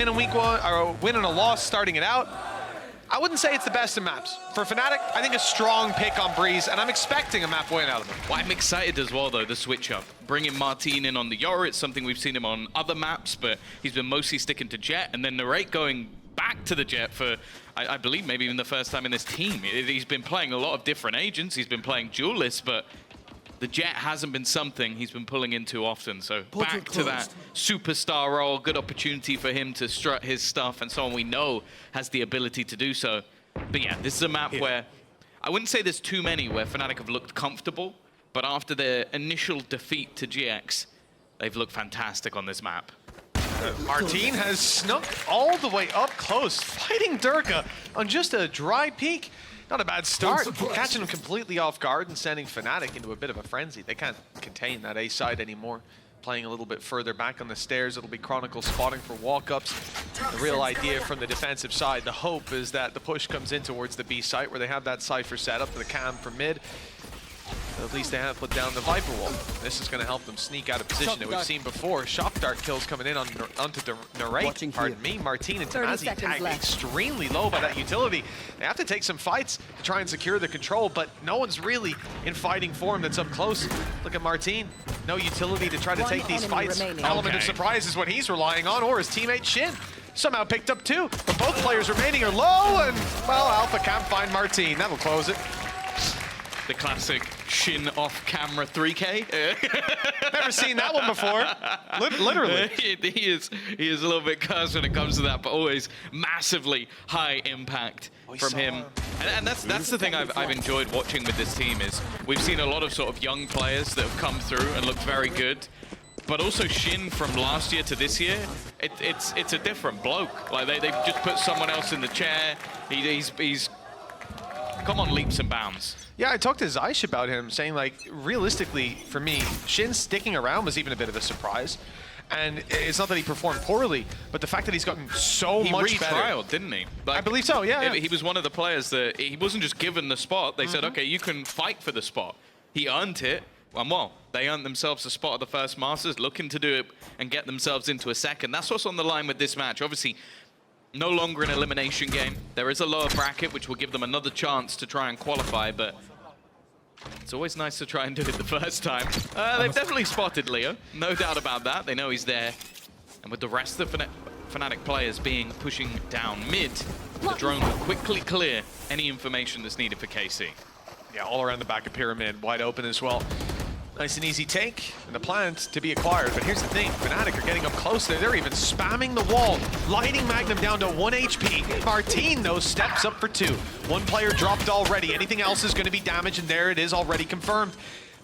in a week one, or a win and a loss starting it out. I wouldn't say it's the best of maps. For Fnatic, I think a strong pick on Breeze, and I'm expecting a map win out of them. Well, I'm excited as well, though, the switch up. Bringing Martin in on the Yoru, it's something we've seen him on other maps, but he's been mostly sticking to Jet, and then Narrate going back to the Jet for, I believe, maybe even the first time in this team. He's been playing a lot of different agents, he's been playing duelists, but the Jet hasn't been something he's been pulling into often. So back to that superstar role, good opportunity for him to strut his stuff, and someone we know has the ability to do so. But yeah, this is a map where I wouldn't say there's too many where Fnatic have looked comfortable, but after their initial defeat to GX, they've looked fantastic on this map. Martin has snuck all the way up close, fighting Durka on just a dry peek. Not a bad start, catching him completely off guard and sending Fnatic into a bit of a frenzy. They can't contain that A side anymore. Playing a little bit further back on the stairs, it'll be Chronicle spotting for walk-ups. The real idea from the defensive side, the hope is that the push comes in towards the B site where they have that Cypher set up to the cam for mid. At least they have put down the Viper wall. This is going to help them sneak out of position that we've seen before. Shock Dart kills coming in onto Narrate. Pardon me. Martin and Tamazi tagged extremely low by that utility. They have to take some fights to try and secure the control, but no one's really in fighting form that's up close. Look at Martin. No utility to try to take these fights. Element of surprise is what he's relying on, or his teammate Shin. Somehow picked up two, but both players remaining are low, and, well, Alpha can't find Martin. That'll close it. The classic Shin off-camera 3K. Never seen that one before. Literally. He is a little bit cursed when it comes to that, but always massively high impact from him. And that's the thing I've enjoyed watching with this team is we've seen a lot of sort of young players that have come through and looked very good. But also Shin from last year to this year, it's a different bloke. Like they've just put someone else in the chair. He's come on leaps and bounds. Yeah, I talked to Zeish about him, saying, like, realistically, for me, Shin sticking around was even a bit of a surprise. And it's not that he performed poorly, but the fact that he's gotten so much better. He retrialed, didn't he? Like, I believe so, yeah. He was one of the players that he wasn't just given the spot. They said, okay, you can fight for the spot. He earned it. And well, they earned themselves a spot at the first Masters, looking to do it and get themselves into a second. That's what's on the line with this match. Obviously, no longer an elimination game. There is a lower bracket, which will give them another chance to try and qualify, but it's always nice to try and do it the first time. They've definitely spotted Leo, no doubt about that. They know he's there. And with the rest of the Fnatic players pushing down mid, the drone will quickly clear any information that's needed for KC. Yeah, all around the back of Pyramid, wide open as well. Nice and easy take, and the plant to be acquired. But here's the thing, Fnatic are getting up close there. They're even spamming the wall, lighting Magnum down to 1 HP. Martin, though, steps up for 2. One player dropped already. Anything else is going to be damaged, and there it is already confirmed.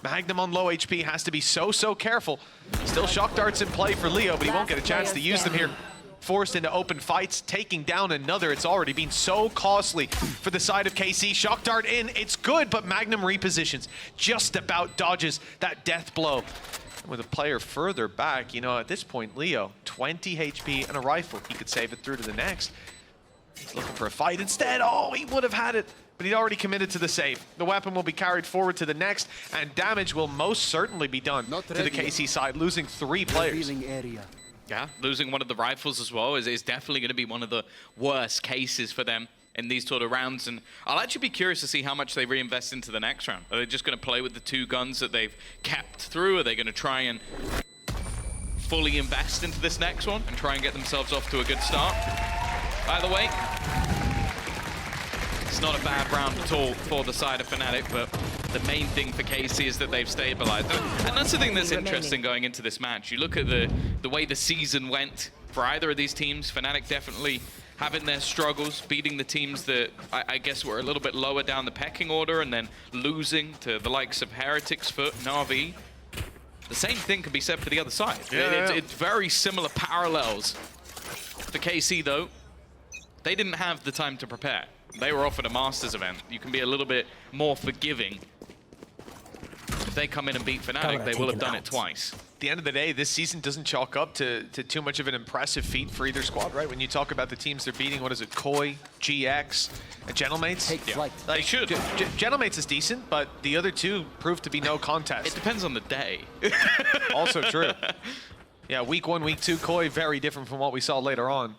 Magnum on low HP has to be so careful. Still Shock Darts in play for Leo, but he won't get a chance to use them here. Forced into open fights, taking down another. It's already been so costly for the side of KC. Shock Dart in, it's good, but Magnum repositions. Just about dodges that death blow. And with a player further back, you know, at this point, Leo, 20 HP and a rifle. He could save it through to the next. He's looking for a fight instead. Oh, he would have had it, but he'd already committed to the save. The weapon will be carried forward to the next, and damage will most certainly be done to the KC side, losing 3 players. Yeah, losing one of the rifles as well is definitely going to be one of the worst cases for them in these sort of rounds. And I'll actually be curious to see how much they reinvest into the next round. Are they just going to play with the 2 guns that they've kept through? Are they going to try and fully invest into this next one and try and get themselves off to a good start? By the way, it's not a bad round at all for the side of Fnatic, but the main thing for KC is that they've stabilized. And that's the thing that's interesting going into this match. You look at the way the season went for either of these teams. Fnatic definitely having their struggles, beating the teams that I guess were a little bit lower down the pecking order, and then losing to the likes of Heretics, Foot, Na'Vi. The same thing can be said for the other side. It's very similar parallels. For KC, though, they didn't have the time to prepare. They were offered a Masters event. You can be a little bit more forgiving. If they come in and beat Fnatic, they will have done it twice. At the end of the day, this season doesn't chalk up to too much of an impressive feat for either squad, right? When you talk about the teams they're beating, what is it, Koi, GX, and Gentlemates? Yeah. They should. Gentlemates is decent, but the other 2 proved to be no contest. It depends on the day. Also true. Yeah, week 1, week 2, Koi, very different from what we saw later on.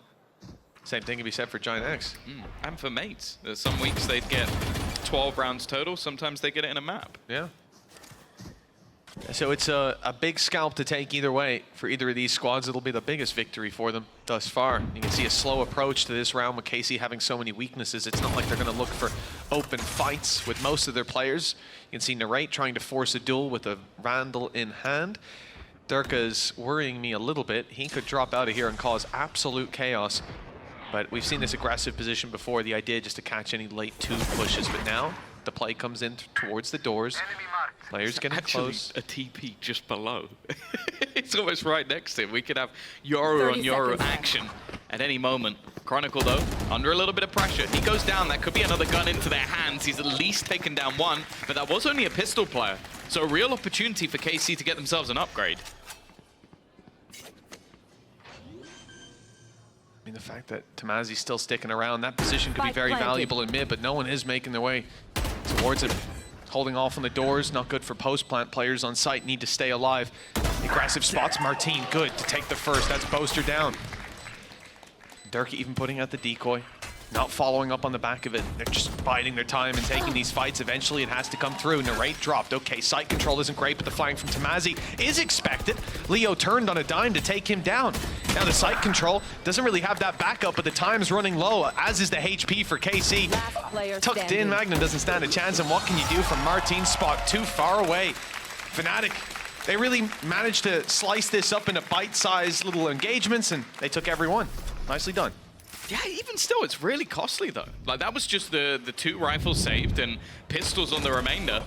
Same thing can be said for Giant X. And for mates. There's some weeks they'd get 12 rounds total. Sometimes they get it in a map. Yeah. So it's a big scalp to take either way. For either of these squads, it'll be the biggest victory for them thus far. You can see a slow approach to this round with KC having so many weaknesses. It's not like they're going to look for open fights with most of their players. You can see Narrate trying to force a duel with a Vandal in hand. Durka's worrying me a little bit. He could drop out of here and cause absolute chaos. But we've seen this aggressive position before. The idea just to catch any late two pushes. But now the play comes in towards the doors. Players getting close. A TP just below. It's almost right next to him. We could have Yoru on Yoru action at any moment. Chronicle, though, under a little bit of pressure. He goes down. That could be another gun into their hands. He's at least taken down one, but that was only a pistol player. So a real opportunity for KC to get themselves an upgrade. I mean, the fact that Tamazi's still sticking around, that position could be very valuable in mid, but no one is making their way towards it. Holding off on the doors, not good for post-plant. Players on site need to stay alive. Aggressive spots Martin, good to take the first. That's Boaster down. Durka even putting out the decoy. Not following up on the back of it. They're just biding their time and taking these fights. Eventually it has to come through. Narrate dropped. Okay, site control isn't great, but the flying from Tamazi is expected. Leo turned on a dime to take him down. Now the site control doesn't really have that backup, but the time's running low, as is the HP for KC. Tucked in, Magnum doesn't stand a chance, and what can you do from Martin's spot? Too far away. Fnatic, they really managed to slice this up into bite-sized little engagements, and they took every one. Nicely done. Yeah, even still, it's really costly, though. Like, that was just the two rifles saved and pistols on the remainder.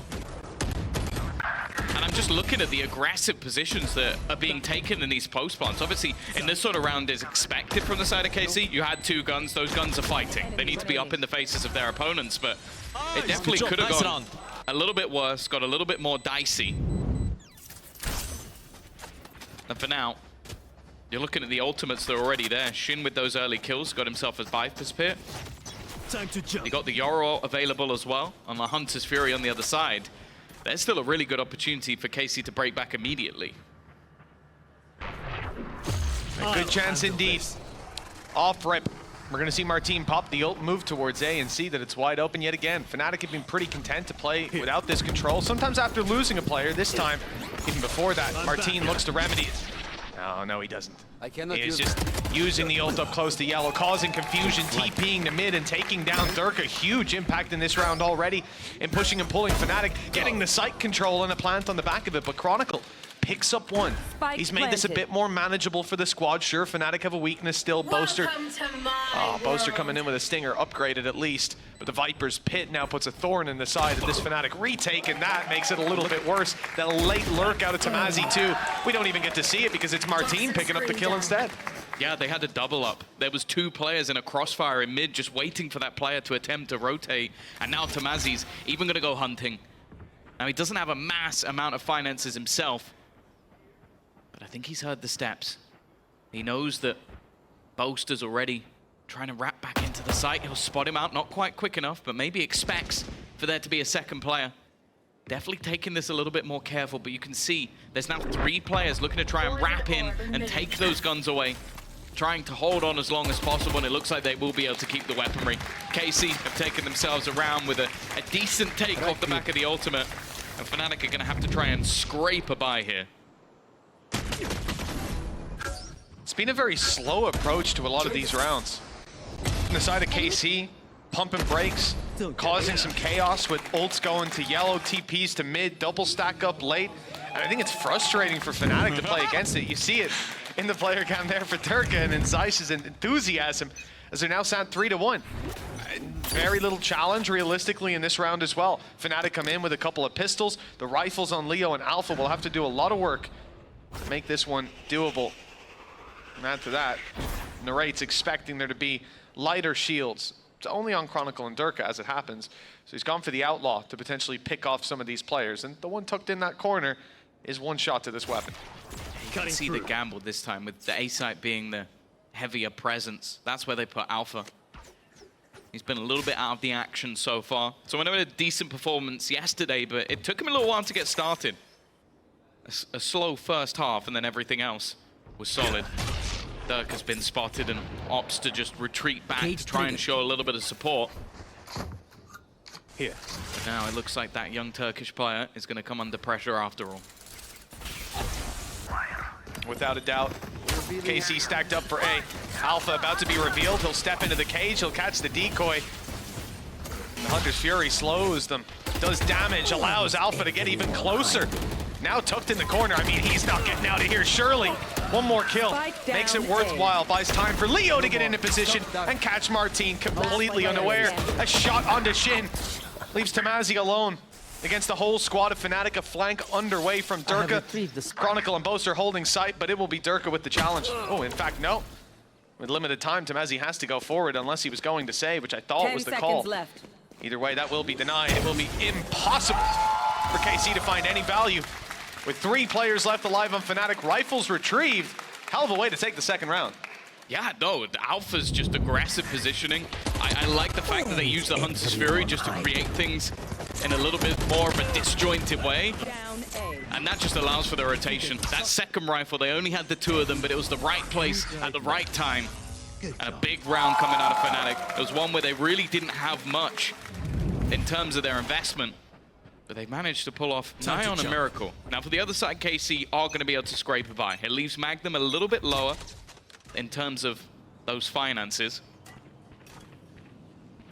And I'm just looking at the aggressive positions that are being taken in these post plants. Obviously, in this sort of round is expected from the side of KC. You had two guns. Those guns are fighting. They need to be up in the faces of their opponents, but it definitely could have gone a little bit worse, got a little bit more dicey. And for now, you're looking at the ultimates that are already there. Shin with those early kills got himself a Viper's Pit. Time to jump. He got the Yoru available as well on the Hunter's Fury on the other side. There's still a really good opportunity for KC to break back immediately. A good chance indeed. Off rip. We're going to see Martin pop the ult, move towards A, and see that it's wide open yet again. Fnatic have been pretty content to play without this control. Sometimes after losing a player, this time, even before that, Martin looks to remedy it. Oh, no, he doesn't. He is just using the ult up close to yellow, causing confusion, TPing to mid and taking down Durka. Huge impact in this round already in pushing and pulling. Fnatic getting the site control and a plant on the back of it, but Chronicle picks up one. He's made this a bit more manageable for the squad. Sure, Fnatic have a weakness still. Boaster. Oh, Boaster coming in with a stinger, upgraded at least. But the Viper's Pit now puts a thorn in the side of this Fnatic retake, and that makes it a little bit worse. The late lurk out of Tamazi too. We don't even get to see it because it's Martin picking up the kill instead. Yeah, they had to double up. There was two players in a crossfire in mid just waiting for that player to attempt to rotate. And now Tamazi's even going to go hunting. Now, he doesn't have a mass amount of finances himself, but I think he's heard the steps. He knows that Boaster's already trying to wrap back into the site. He'll spot him out, not quite quick enough, but maybe expects for there to be a second player. Definitely taking this a little bit more careful, but you can see there's now 3 players looking to try and wrap in and take those guns away, trying to hold on as long as possible, and it looks like they will be able to keep the weaponry. KC have taken themselves around with a decent take off the back of the ultimate, and Fnatic are going to have to try and scrape a buy here. It's been a very slow approach to a lot of these rounds. On the side of KC, pumping brakes, causing some chaos with ults going to yellow, TPs to mid, double stack up late. And I think it's frustrating for Fnatic to play against it. You see it in the player count there for Durka and in Zeiss's enthusiasm as they're now sat 3-1. Very little challenge realistically in this round as well. Fnatic come in with a couple of pistols. The rifles on Leo and Alpha will have to do a lot of work to make this one doable. And add to that, Narrate's expecting there to be lighter shields. It's only on Chronicle and Durka as it happens. So he's gone for the Outlaw to potentially pick off some of these players. And the one tucked in that corner is one shot to this weapon. You can see the gamble this time with the A site being the heavier presence. That's where they put Alpha. He's been a little bit out of the action so far. So I know he had a decent performance yesterday, but it took him a little while to get started. A slow first half, and then everything else was solid. Dirk has been spotted and opts to just retreat back to try and show a little bit of support. Here. Now it looks like that young Turkish player is going to come under pressure after all. Without a doubt, KC stacked up for A. Alpha about to be revealed. He'll step into the cage. He'll catch the decoy. The Hunter's Fury slows them, does damage, allows Alpha to get even closer. Now tucked in the corner. I mean, he's not getting out of here, surely. One more kill makes it worthwhile. Buys time for Leo to get into position and catch Martin completely unaware. A shot onto Shin. Leaves Tamazi alone against the whole squad of Fnatic. A flank underway from Durka. Chronicle and Boaster holding sight, but it will be Durka with the challenge. Oh, in fact, no. With limited time, Tamazi has to go forward unless he was going to save, which I thought was the call. Left. Either way, that will be denied. It will be impossible for KC to find any value. With 3 players left alive on Fnatic, rifles retrieved. Hell of a way to take the second round. Yeah, no, Alpha's just aggressive positioning. I like the fact that they use the Hunter's Fury just to create things in a little bit more of a disjointed way. And that just allows for the rotation. That second rifle, they only had the 2 of them, but it was the right place at the right time. And a big round coming out of Fnatic. It was one where they really didn't have much in terms of their investment, but they managed to pull off nigh on a miracle. Now for the other side, KC are going to be able to scrape a buy. It leaves Magnum a little bit lower in terms of those finances.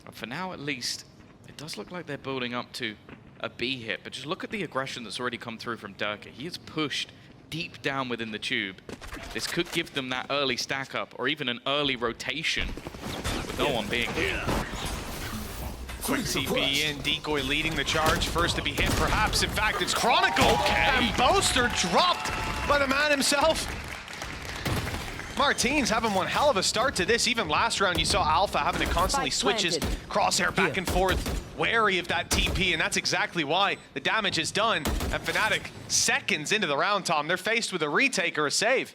But for now, at least, it does look like they're building up to a B hit. But just look at the aggression that's already come through from Durka. He is pushed deep down within the tube. This could give them that early stack up or even an early rotation with no one being here. Quick TP in, Decoy leading the charge. First to be hit, perhaps. In fact, it's Chronicle. And Boaster dropped by the man himself. Martin's having one hell of a start to this. Even last round, you saw Alpha having to constantly switch his crosshair back and forth, wary of that TP, and that's exactly why the damage is done. And Fnatic, seconds into the round, Tom, they're faced with a retake or a save.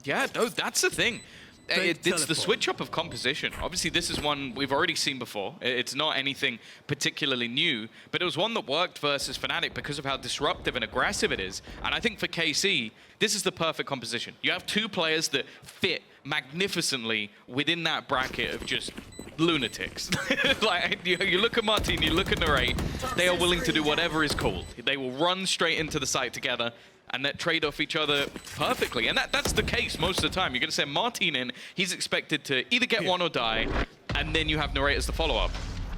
Yeah, no, that's the thing. It's the switch up of composition. Obviously, this is one we've already seen before. It's not anything particularly new, but it was one that worked versus Fnatic because of how disruptive and aggressive it is. And I think for KC, this is the perfect composition. You have 2 players that fit magnificently within that bracket of just lunatics. Like, you look at Martin, you look at Narrate, they are willing to do whatever is called. They will run straight into the site together and that trade off each other perfectly. And that's the case most of the time. You're going to send Martin in, he's expected to either get one or die, and then you have Narrate as the follow-up.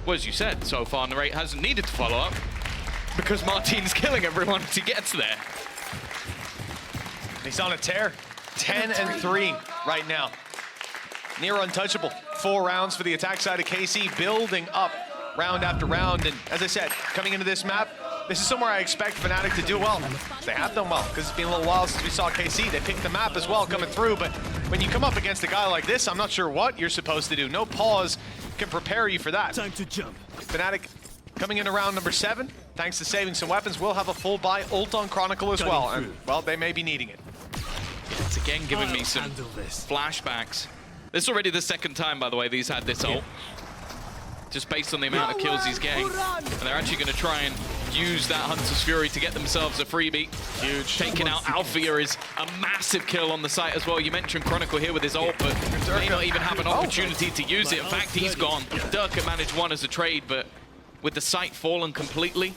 Well, as you said, so far Narrate hasn't needed to follow up because Martin's killing everyone as he gets there. He's on a tear. 10-3 right now. Near untouchable. 4 rounds for the attack side of KC, building up round after round. And as I said, coming into this map, this is somewhere I expect Fnatic to do well. They have done well, because it's been a little while since we saw KC. They picked the map as well coming through, but when you come up against a guy like this, I'm not sure what you're supposed to do. No pause can prepare you for that. Time to jump. Fnatic coming into round number 7, thanks to saving some weapons, will have a full buy ult on Chronicle as well, and, well, they may be needing it. It's again giving me some flashbacks. This is already the second time, by the way, these had this ult. Just based on the amount of kills he's getting. And they're actually going to try and use that Hunter's Fury to get themselves a freebie. Huge. Taking out Althea is a massive kill on the site as well. You mentioned Chronicle here with his ult, but may not even have an opportunity to use it. In fact, he's gone. Durka managed one as a trade, but with the site fallen completely,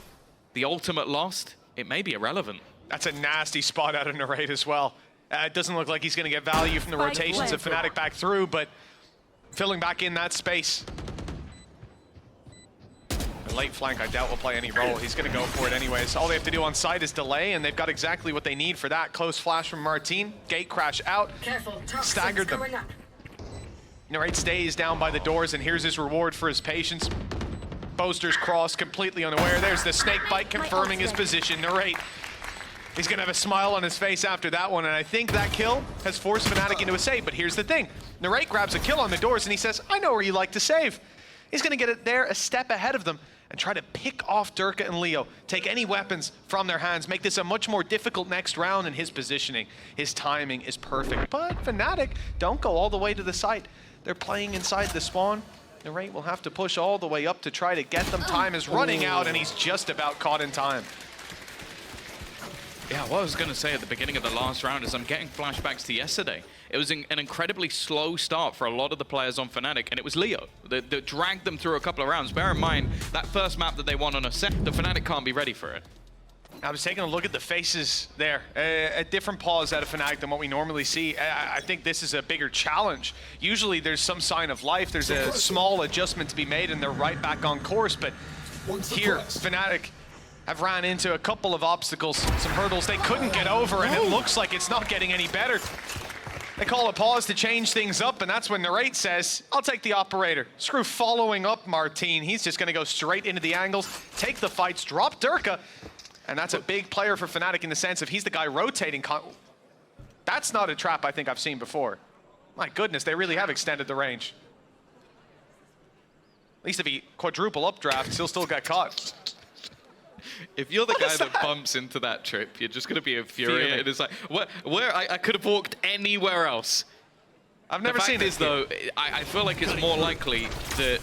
the ultimate lost, it may be irrelevant. That's a nasty spot out of Narrate as well. It doesn't look like he's going to get value from the rotations of Fnatic back through, but filling back in that space. The late flank, I doubt will play any role. He's going to go for it anyways. All they have to do on site is delay, and they've got exactly what they need for that. Close flash from Martin. Gate crash out. Staggered them. Narrate stays down by the doors, and here's his reward for his patience. Boaster's cross, completely unaware. There's the snake bite confirming his position. Narrate, he's going to have a smile on his face after that one, and I think that kill has forced Fnatic into a save. But here's the thing. Narrate grabs a kill on the doors, and he says, I know where you like to save. He's going to get it there a step ahead of them and try to pick off Durka and Leo, take any weapons from their hands, make this a much more difficult next round, and his positioning, his timing is perfect. But Fnatic don't go all the way to the site. They're playing inside the spawn. Narrate will have to push all the way up to try to get them. Time is running out, and he's just about caught in time. Yeah, what I was going to say at the beginning of the last round is I'm getting flashbacks to yesterday. It was an incredibly slow start for a lot of the players on Fnatic, and it was Leo that dragged them through a couple of rounds. Bear in mind, that first map that they won on a set, the Fnatic can't be ready for it. I was taking a look at the faces there. A different pause out of Fnatic than what we normally see. I think this is a bigger challenge. Usually there's some sign of life. There's a small adjustment to be made, and they're right back on course. But here, Fnatic have ran into a couple of obstacles, some hurdles they couldn't get over, and it looks like it's not getting any better. They call a pause to change things up, and that's when Narrate says, I'll take the operator. Screw following up Martin. He's just gonna go straight into the angles, take the fights, drop Durka, and that's a big player for Fnatic in the sense of he's the guy rotating. That's not a trap I think I've seen before. My goodness, they really have extended the range. At least if he quadruple updrafts, he'll still get caught. If you're the guy that bumps into that trip, you're just going to be infuriated. It's like, where I could have walked anywhere else. I've never seen this. The fact is, though, I feel like it's more likely that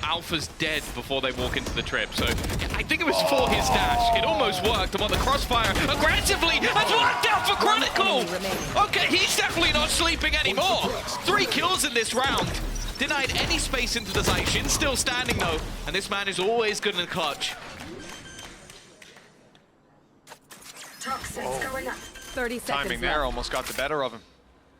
Alpha's dead before they walk into the trip. So I think it was for his dash. It almost worked. And on the crossfire, aggressively, has worked out for Chronicle. Okay, he's definitely not sleeping anymore. 3 kills in this round. Denied any space into the site. Shin's still standing, though. And this man is always good in the clutch. Going up. 30 seconds Timing there almost got the better of him.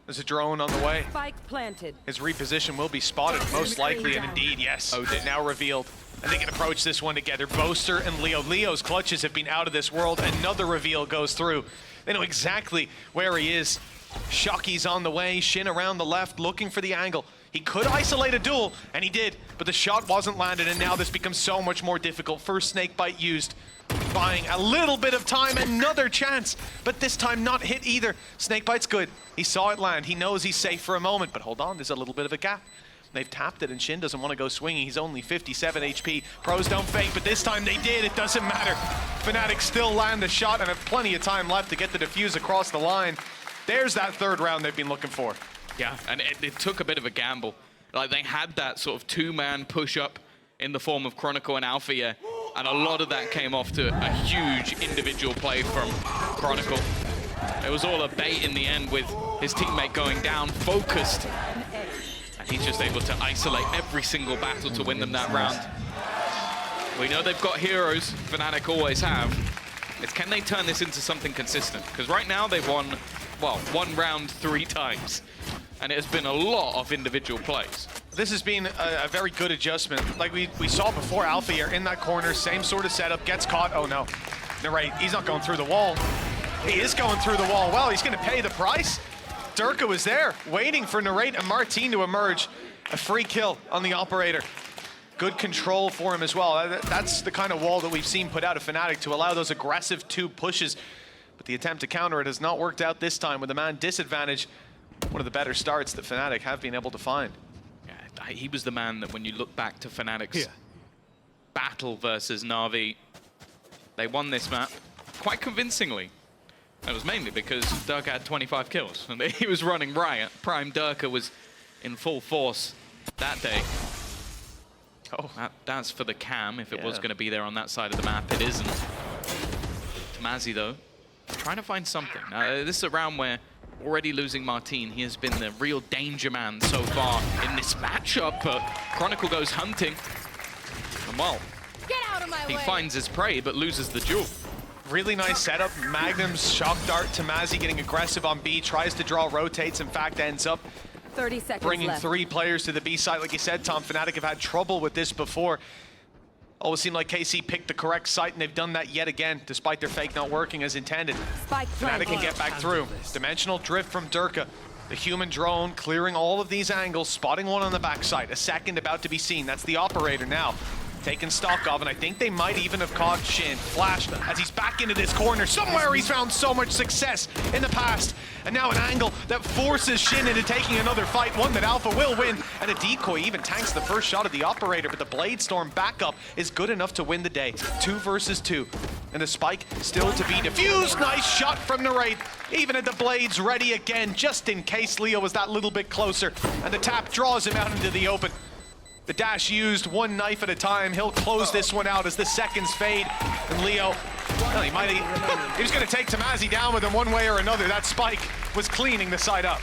There's a drone on the way. Spike planted. His reposition will be spotted, most likely, and indeed, yes. Odin now revealed. And they can approach this one together. Boaster and Leo. Leo's clutches have been out of this world. Another reveal goes through. They know exactly where he is. Shockey's on the way. Shin around the left, looking for the angle. He could isolate a duel, and he did, but the shot wasn't landed, and now this becomes so much more difficult. First snakebite used. Buying a little bit of time, another chance, but this time not hit either. Snakebite's good. He saw it land. He knows he's safe for a moment, but hold on, there's a little bit of a gap. They've tapped it, and Shin doesn't want to go swinging. He's only 57 HP. Pros don't fake, but this time they did. It doesn't matter. Fnatic still land the shot and have plenty of time left to get the defuse across the line. There's that third round they've been looking for. Yeah, and it took a bit of a gamble. Like, they had that sort of 2-man push-up in the form of Chronicle and Althea, and a lot of that came off to a huge individual play from Chronicle. It was all a bait in the end with his teammate going down, focused, and he's just able to isolate every single battle to win them that round. We know they've got heroes, Fnatic always have. It's can they turn this into something consistent? Because right now they've won, well, 1 round 3 times. And it has been a lot of individual plays. This has been a very good adjustment. Like we saw before, Althea in that corner, same sort of setup, gets caught. Oh no, Narrate, he's not going through the wall. He is going through the wall. Well, he's gonna pay the price. Durka was there, waiting for Narrate and Martin to emerge. A free kill on the operator. Good control for him as well. That's the kind of wall that we've seen put out of Fnatic to allow those aggressive 2 pushes. But the attempt to counter it has not worked out this time with a man disadvantage. One of the better starts that Fnatic have been able to find. Yeah, he was the man that when you look back to Fnatic's battle versus Na'Vi, they won this map quite convincingly. It was mainly because Durka had 25 kills and he was running riot. Prime Durka was in full force that day. Oh, that's for the cam if it was going to be there on that side of the map. It isn't. Tamazi, though, trying to find something. This is a round where already losing Martin, he has been the real danger man so far in this matchup, but Chronicle goes hunting. And well, he finds his prey, but loses the duel. Really nice setup. Magnum's shock dart. Tamazi getting aggressive on B, tries to draw, rotates, in fact ends up 30 seconds bringing left. 3 players to the B side. Like you said, Tom, Fnatic have had trouble with this before. Always seemed like KC picked the correct site, and they've done that yet again, despite their fake not working as intended. Fnatic can get back through. Dimensional drift from Durka. The human drone clearing all of these angles, spotting one on the backside. A second about to be seen. That's the operator now. Taken stock of, and I think they might even have caught Shin. Flash as he's back into this corner. Somewhere he's found so much success in the past. And now an angle that forces Shin into taking another fight, one that Alpha will win. And a decoy even tanks the first shot of the operator, but the Blade Storm backup is good enough to win the day. 2 versus 2. And the spike still to be defused. Nice shot from Narrate. Even at the blades ready again, just in case Leo was that little bit closer. And the tap draws him out into the open. The dash used, 1 knife at a time. He'll close this one out as the seconds fade. And Leo Well, he was going to take Tamazi down with him one way or another. That spike was cleaning the side up.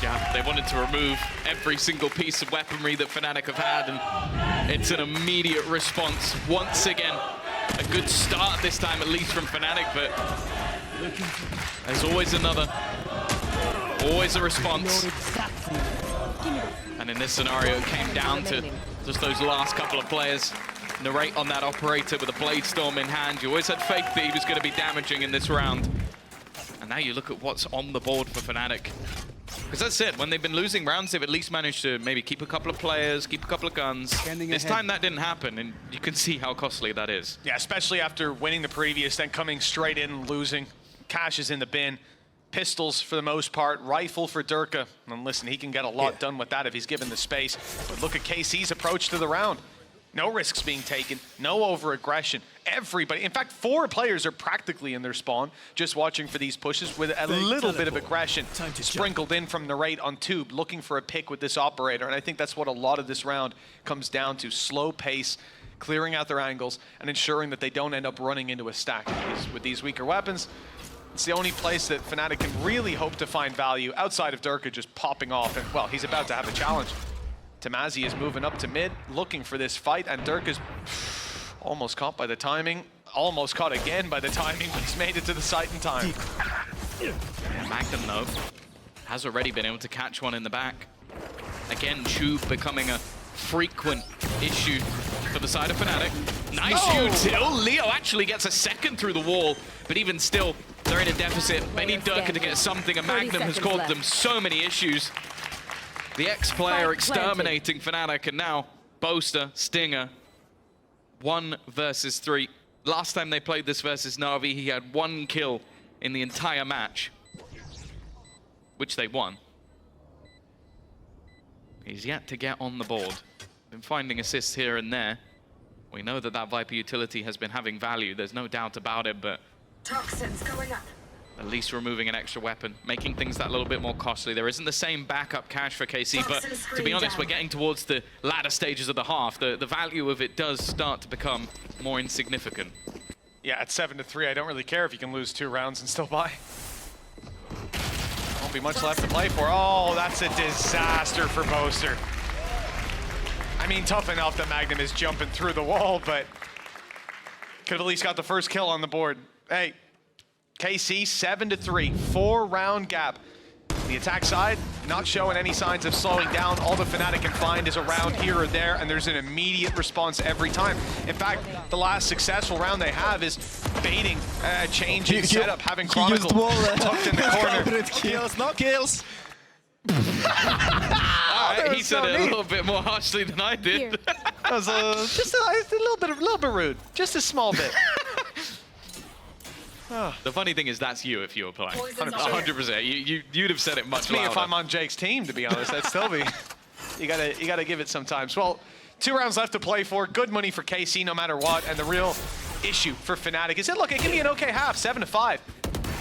Yeah, they wanted to remove every single piece of weaponry that Fnatic have had, and it's an immediate response. Once again, a good start this time, at least from Fnatic, but there's always another, always a response. And in this scenario, it came down to just those last couple of players. Narrate on that operator with a Blade Storm in hand. You always had faith that he was going to be damaging in this round. And now you look at what's on the board for Fnatic. Because that's it, when they've been losing rounds, they've at least managed to maybe keep a couple of players, keep a couple of guns. This time that didn't happen, and you can see how costly that is. Yeah, especially after winning the previous, then coming straight in and losing. Cash is in the bin. Pistols for the most part, rifle for Durka. And listen, he can get a lot done with that if he's given the space. But look at KC's approach to the round. No risks being taken, no over-aggression. Everybody, in fact, 4 players are practically in their spawn, just watching for these pushes with a little bit of aggression sprinkled in from Narrate on Tube, looking for a pick with this operator. And I think that's what a lot of this round comes down to. Slow pace, clearing out their angles, and ensuring that they don't end up running into a stack. With these weaker weapons, it's the only place that Fnatic can really hope to find value outside of Durka just popping off. And, well, he's about to have a challenge. Tamazi is moving up to mid, looking for this fight, and Durka's almost caught by the timing. Almost caught again by the timing, but he's made it to the site in time. Magnum, though, has already been able to catch one in the back. Again, Tube becoming a frequent issue for the side of Fnatic. Nice util. Leo actually gets a second through the wall, but even still, they're in a deficit. They need Durka to get something, and Magnum has caused them so many issues. The X-player exterminating Fnatic, and now Boaster, Stinger, 1 versus 3. Last time they played this versus Na'Vi, he had 1 kill in the entire match, which they won. He's yet to get on the board. Been finding assists here and there. We know that that Viper utility has been having value, there's no doubt about it, but toxins going up. At least removing an extra weapon, making things that little bit more costly. There isn't the same backup cash for KC, but to be honest, we're getting towards the latter stages of the half. The value of it does start to become more insignificant. Yeah, at 7-3, I don't really care if you can lose 2 rounds and still buy. Won't be much left to play for. Oh, that's a disaster for Boaster. I mean, tough enough that Magnum is jumping through the wall, but could have at least got the first kill on the board. Hey. KC 7-3, 4-round gap. The attack side not showing any signs of slowing down. All the Fnatic can find is a round here or there, and there's an immediate response every time. In fact, the last successful round they have is baiting a change in setup, having Chronicle tucked in the corner. Kills, not kills. Alright, he said it a little bit more harshly than I did. That was just a little bit rude, just a small bit. The funny thing is, that's you if you were playing. 100%. You'd have said it much louder. Me if I'm on Jake's team, to be honest. That'd still be. You gotta give it sometimes. Well, 2 rounds left to play for. Good money for KC no matter what. And the real issue for Fnatic is, look, it can be an okay half, 7-5.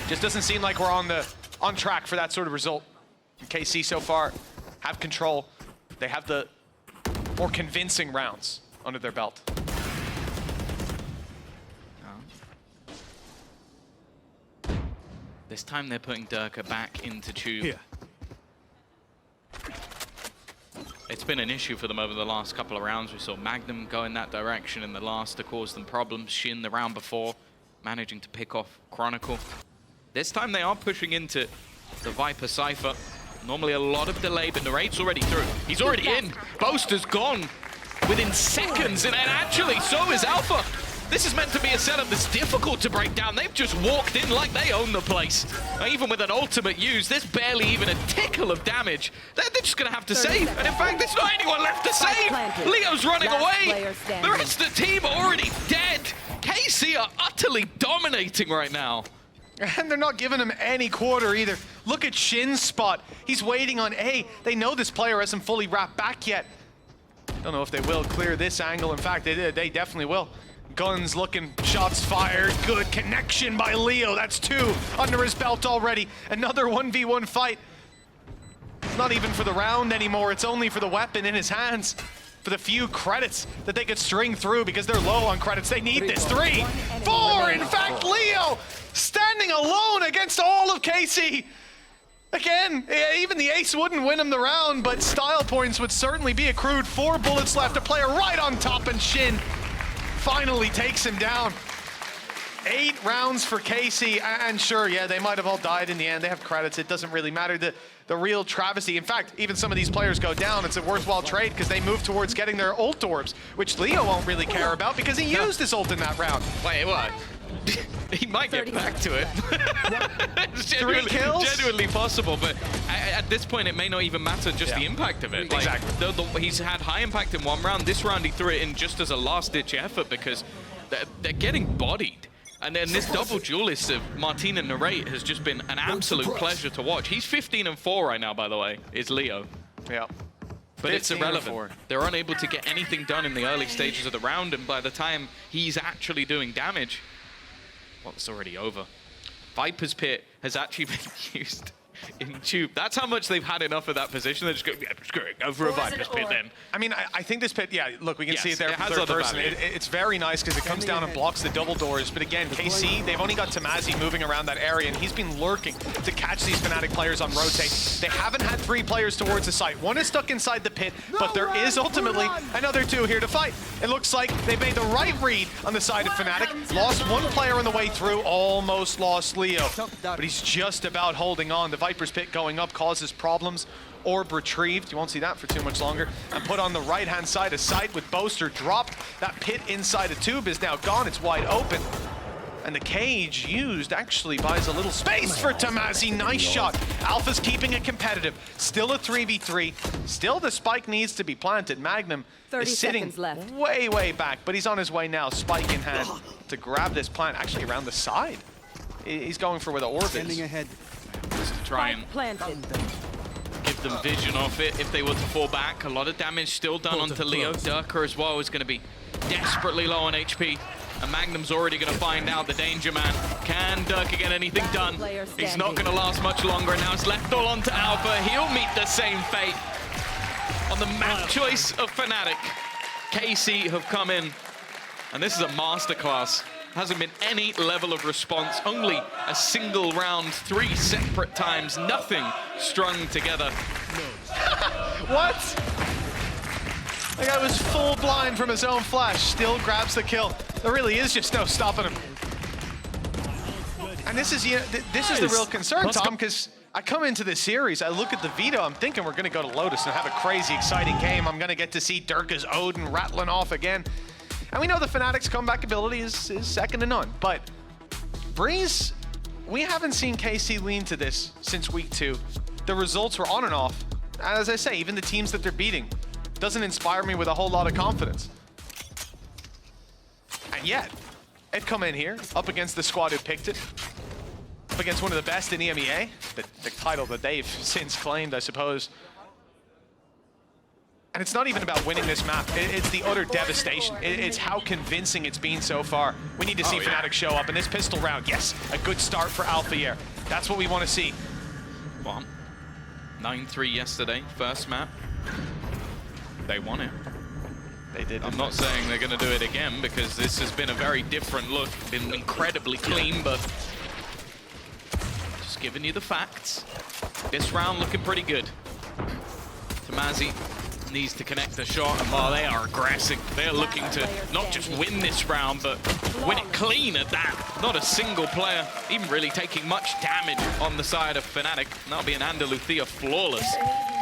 Just doesn't seem like we're on track for that sort of result. And KC so far have control. They have the more convincing rounds under their belt. This time they're putting Durka back into Tube. Here. It's been an issue for them over the last couple of rounds. We saw Magnum go in that direction in the last to cause them problems. Shin the round before, managing to pick off Chronicle. This time they are pushing into the Viper Cypher. Normally a lot of delay, but Narrate's already through. He's already in. Boaster's gone within seconds, and actually so is Alpha. This is meant to be a setup that's difficult to break down. They've just walked in like they own the place. Even with an ultimate use, there's barely even a tickle of damage. They're just going to have to save. And in fact, there's not anyone left to save. Leo's running away. The rest of the team are already dead. KC are utterly dominating right now. And they're not giving him any quarter either. Look at Shin's spot. He's waiting on A. They know this player hasn't fully wrapped back yet. Don't know if they will clear this angle. In fact, they definitely will. Guns looking, shots fired, good connection by Leo. That's 2 under his belt already. Another 1v1 fight. It's not even for the round anymore, it's only for the weapon in his hands. for the few credits that they could string through because they're low on credits. They need this. 3, 4, in fact, Leo standing alone against all of KC. Again, even the ace wouldn't win him the round, but style points would certainly be accrued. 4 bullets left, a player right on top, and Shin finally takes him down. 8 rounds for KC, and sure, yeah, they might have all died in the end. They have credits, it doesn't really matter. The real travesty, in fact, even some of these players go down. It's a worthwhile trade because they move towards getting their ult orbs, which Leo won't really care about because he used his ult in that round. Wait, what? He might get back to it. It's 3 kills? Genuinely possible, but at this point, it may not even matter just the impact of it. Like, Exactly. He's had high impact in one round. This round, he threw it in just as a last-ditch effort because they're getting bodied. And then this double duelist of Martin and Narrate has just been an absolute pleasure to watch. He's 15-4 right now, by the way, is Leo. Yeah. But it's irrelevant. They're unable to get anything done in the early stages of the round, and by the time he's actually doing damage, well, it's already over. Viper's Pit has actually been used in Tube. That's how much they've had enough of that position. They're just going, yeah, screw it, go for a Viper's Pit then. I mean, I think this pit, yeah, look, we can see it there it from has third other person. value. It's very nice because it comes down and blocks the double doors. But again, KC, they've only got Tamazi moving around that area, and he's been lurking to catch these Fnatic players on rotate. They haven't had 3 players towards the site. 1 is stuck inside the pit, but there is ultimately another 2 here to fight. It looks like they made the right read on the side of Fnatic. Lost 1 player on the way through, almost lost Leo. But he's just about holding on. The Viper's Pit going up causes problems. Orb retrieved, you won't see that for too much longer, and put on the right-hand side of site with Boaster dropped. That pit inside a tube is now gone, it's wide open. And the cage used actually buys a little space for Tamazi. Nice shot. Alpha's keeping it competitive. Still a 3v3. Still the spike needs to be planted. Magnum is sitting way, way back, but he's on his way now, spike in hand, to grab this plant actually around the side. He's going for where the orb is. Ahead. Just to try and give them vision off it if they were to fall back. A lot of damage still done onto Leo. Durka as well is going to be desperately low on HP. And Magnum's already going to find out the danger man. Can Durka get anything done? He's not going to last much longer, and now it's left all onto Alpha. He'll meet the same fate. On the map choice of Fnatic, KC have come in, and this is a masterclass. Hasn't been any level of response, only a single round, 3 separate times, nothing strung together. What? That guy was full blind from his own flash, still grabs the kill. There really is just no stopping him. And this is the real concern, Tom, because I come into this series, I look at the veto, I'm thinking we're gonna go to Lotus and have a crazy exciting game. I'm gonna get to see Durka's Odin rattling off again. And we know the Fnatic's comeback ability is second to none, but Breeze, we haven't seen KC lean to this since week 2. The results were on and off. And as I say, even the teams that they're beating doesn't inspire me with a whole lot of confidence. And yet, they've come in here, up against the squad who picked it, up against one of the best in EMEA, the title that they've since claimed, I suppose. And it's not even about winning this map. It's the utter devastation. It's how convincing it's been so far. We need to see Fnatic show up. And this pistol round, yes, a good start for Alpha here. That's what we want to see. Well, 9-3 yesterday, first map. They won it. They did. I'm not saying they're going to do it again because this has been a very different look. Been incredibly clean, but just giving you the facts. This round looking pretty good. Tamazi needs to connect the shot, and while they are aggressive, they're looking to not just win this round, but win it clean at that. Not a single player even really taking much damage on the side of Fnatic. And that'll be an Andaluthia flawless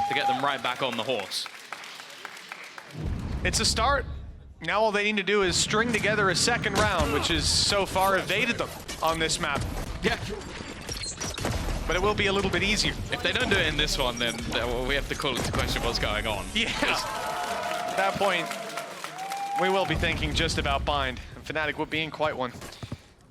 to get them right back on the horse. It's a start. Now all they need to do is string together a second round, which has so far evaded them on this map. Yeah. But it will be a little bit easier. If they don't do it in this one, then we have to call into question what's going on. Yeah. At that point, we will be thinking just about bind. And Fnatic will be in quite one.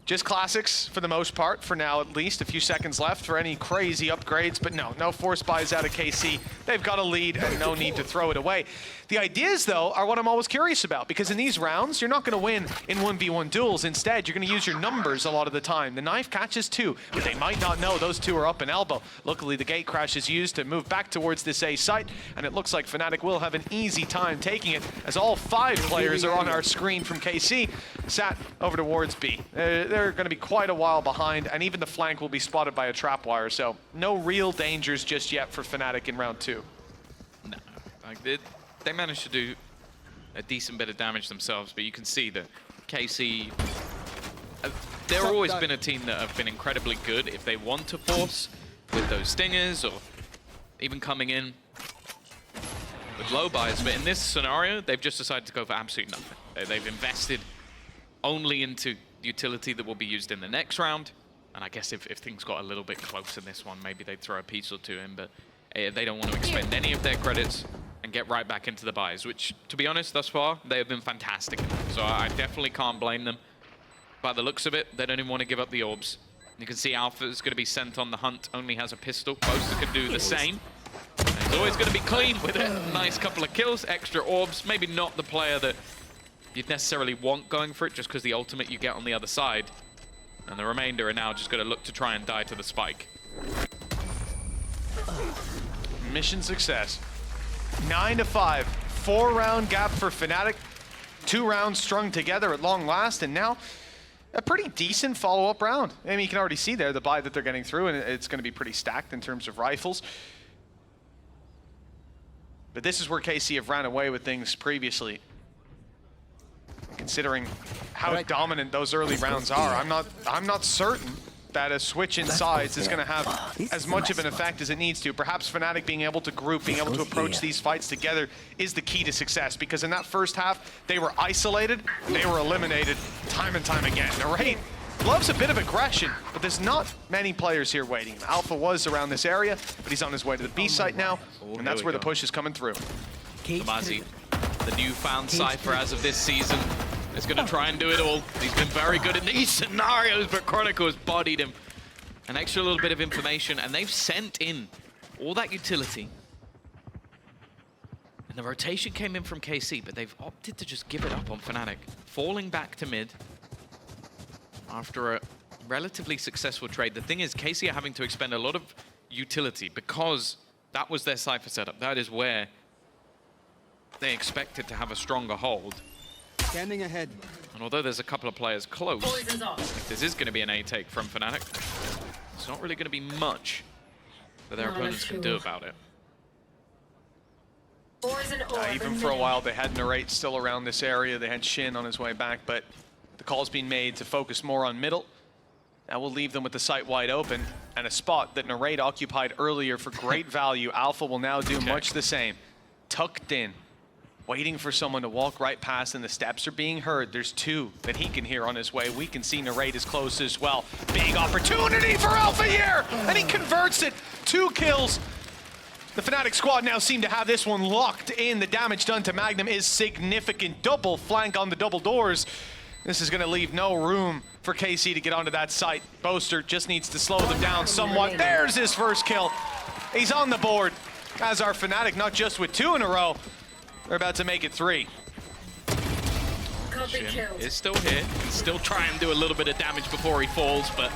Just Just classics for the most part, for now at least. A few seconds left for any crazy upgrades, but no force buys out of KC. They've got a lead and no need to throw it away. The ideas, though, are what I'm always curious about, because in these rounds, you're not going to win in 1v1 duels. Instead, you're going to use your numbers a lot of the time. The knife catches 2, but they might not know those 2 are up an elbow. Luckily, the gate crash is used to move back towards this A site, and it looks like Fnatic will have an easy time taking it, as all 5 players are on our screen from KC, sat over towards B. They're going to be quite a while behind, and even the flank will be spotted by a trap wire, so no real dangers just yet for Fnatic in round 2. No, like they managed to do a decent bit of damage themselves, but you can see that KC, they've always been a team that have been incredibly good if they want to force with those stingers or even coming in with low buys, but in this scenario, they've just decided to go for absolutely nothing. They've invested only into utility that will be used in the next round, and I guess if things got a little bit close in this one, maybe they'd throw a piece or 2 in, but they don't want to expend any of their credits and get right back into the buys, which, to be honest, thus far, they have been fantastic. So I definitely can't blame them. By the looks of it, they don't even want to give up the orbs. You can see Alpha is going to be sent on the hunt, only has a pistol. Boaster can do the same. And he's always going to be clean with it. Nice couple of kills, extra orbs. Maybe not the player that you'd necessarily want going for it, just because the ultimate you get on the other side. And the remainder are now just going to look to try and die to the spike. Mission success. 9-5, 4-round gap for Fnatic. 2 rounds strung together at long last, and now a pretty decent follow-up round. I mean, you can already see there the buy that they're getting through, and it's going to be pretty stacked in terms of rifles. But this is where KC have ran away with things previously. Considering how dominant those early rounds are, I'm not certain that a switch in sides is going to have as much of an effect as it needs to. Perhaps Fnatic being able to group, being able to approach these fights together is the key to success, because in that first half, they were isolated, they were eliminated time and time again. Narrate loves a bit of aggression, but there's not many players here waiting. Alpha was around this area, but he's on his way to the B site now, and that's where the push is coming through. Tomazi, the newfound Cypher as of this season, is going to try and do it all. He's been very good in these scenarios, but Chronicle has bodied him. An extra little bit of information, and they've sent in all that utility. And the rotation came in from KC, but they've opted to just give it up on Fnatic, falling back to mid after a relatively successful trade. The thing is, KC are having to expend a lot of utility because that was their Cypher setup. That is where they expected to have a stronger hold. Scanning ahead. And although there's a couple of players close, if this is going to be an A take from Fnatic, it's not really going to be much that their opponents can do about it. Even for a while, they had Narrate still around this area. They had Shin on his way back, but the call's being made to focus more on middle. That will leave them with the site wide open, and a spot that Narrate occupied earlier for great value. Alpha will now do much the same. Tucked in, waiting for someone to walk right past, and the steps are being heard. There's 2 that he can hear on his way. We can see Narrate is close as well. Big opportunity for Alpha here, and he converts it. 2 kills. The Fnatic squad now seem to have this one locked in. The damage done to Magnum is significant. Double flank on the double doors. This is going to leave no room for KC to get onto that site. Boaster just needs to slow them down somewhat. There's his first kill. He's on the board, as are Fnatic, not just with 2 in a row. They're about to make it 3. Shin is still here. Can still try and do a little bit of damage before he falls, but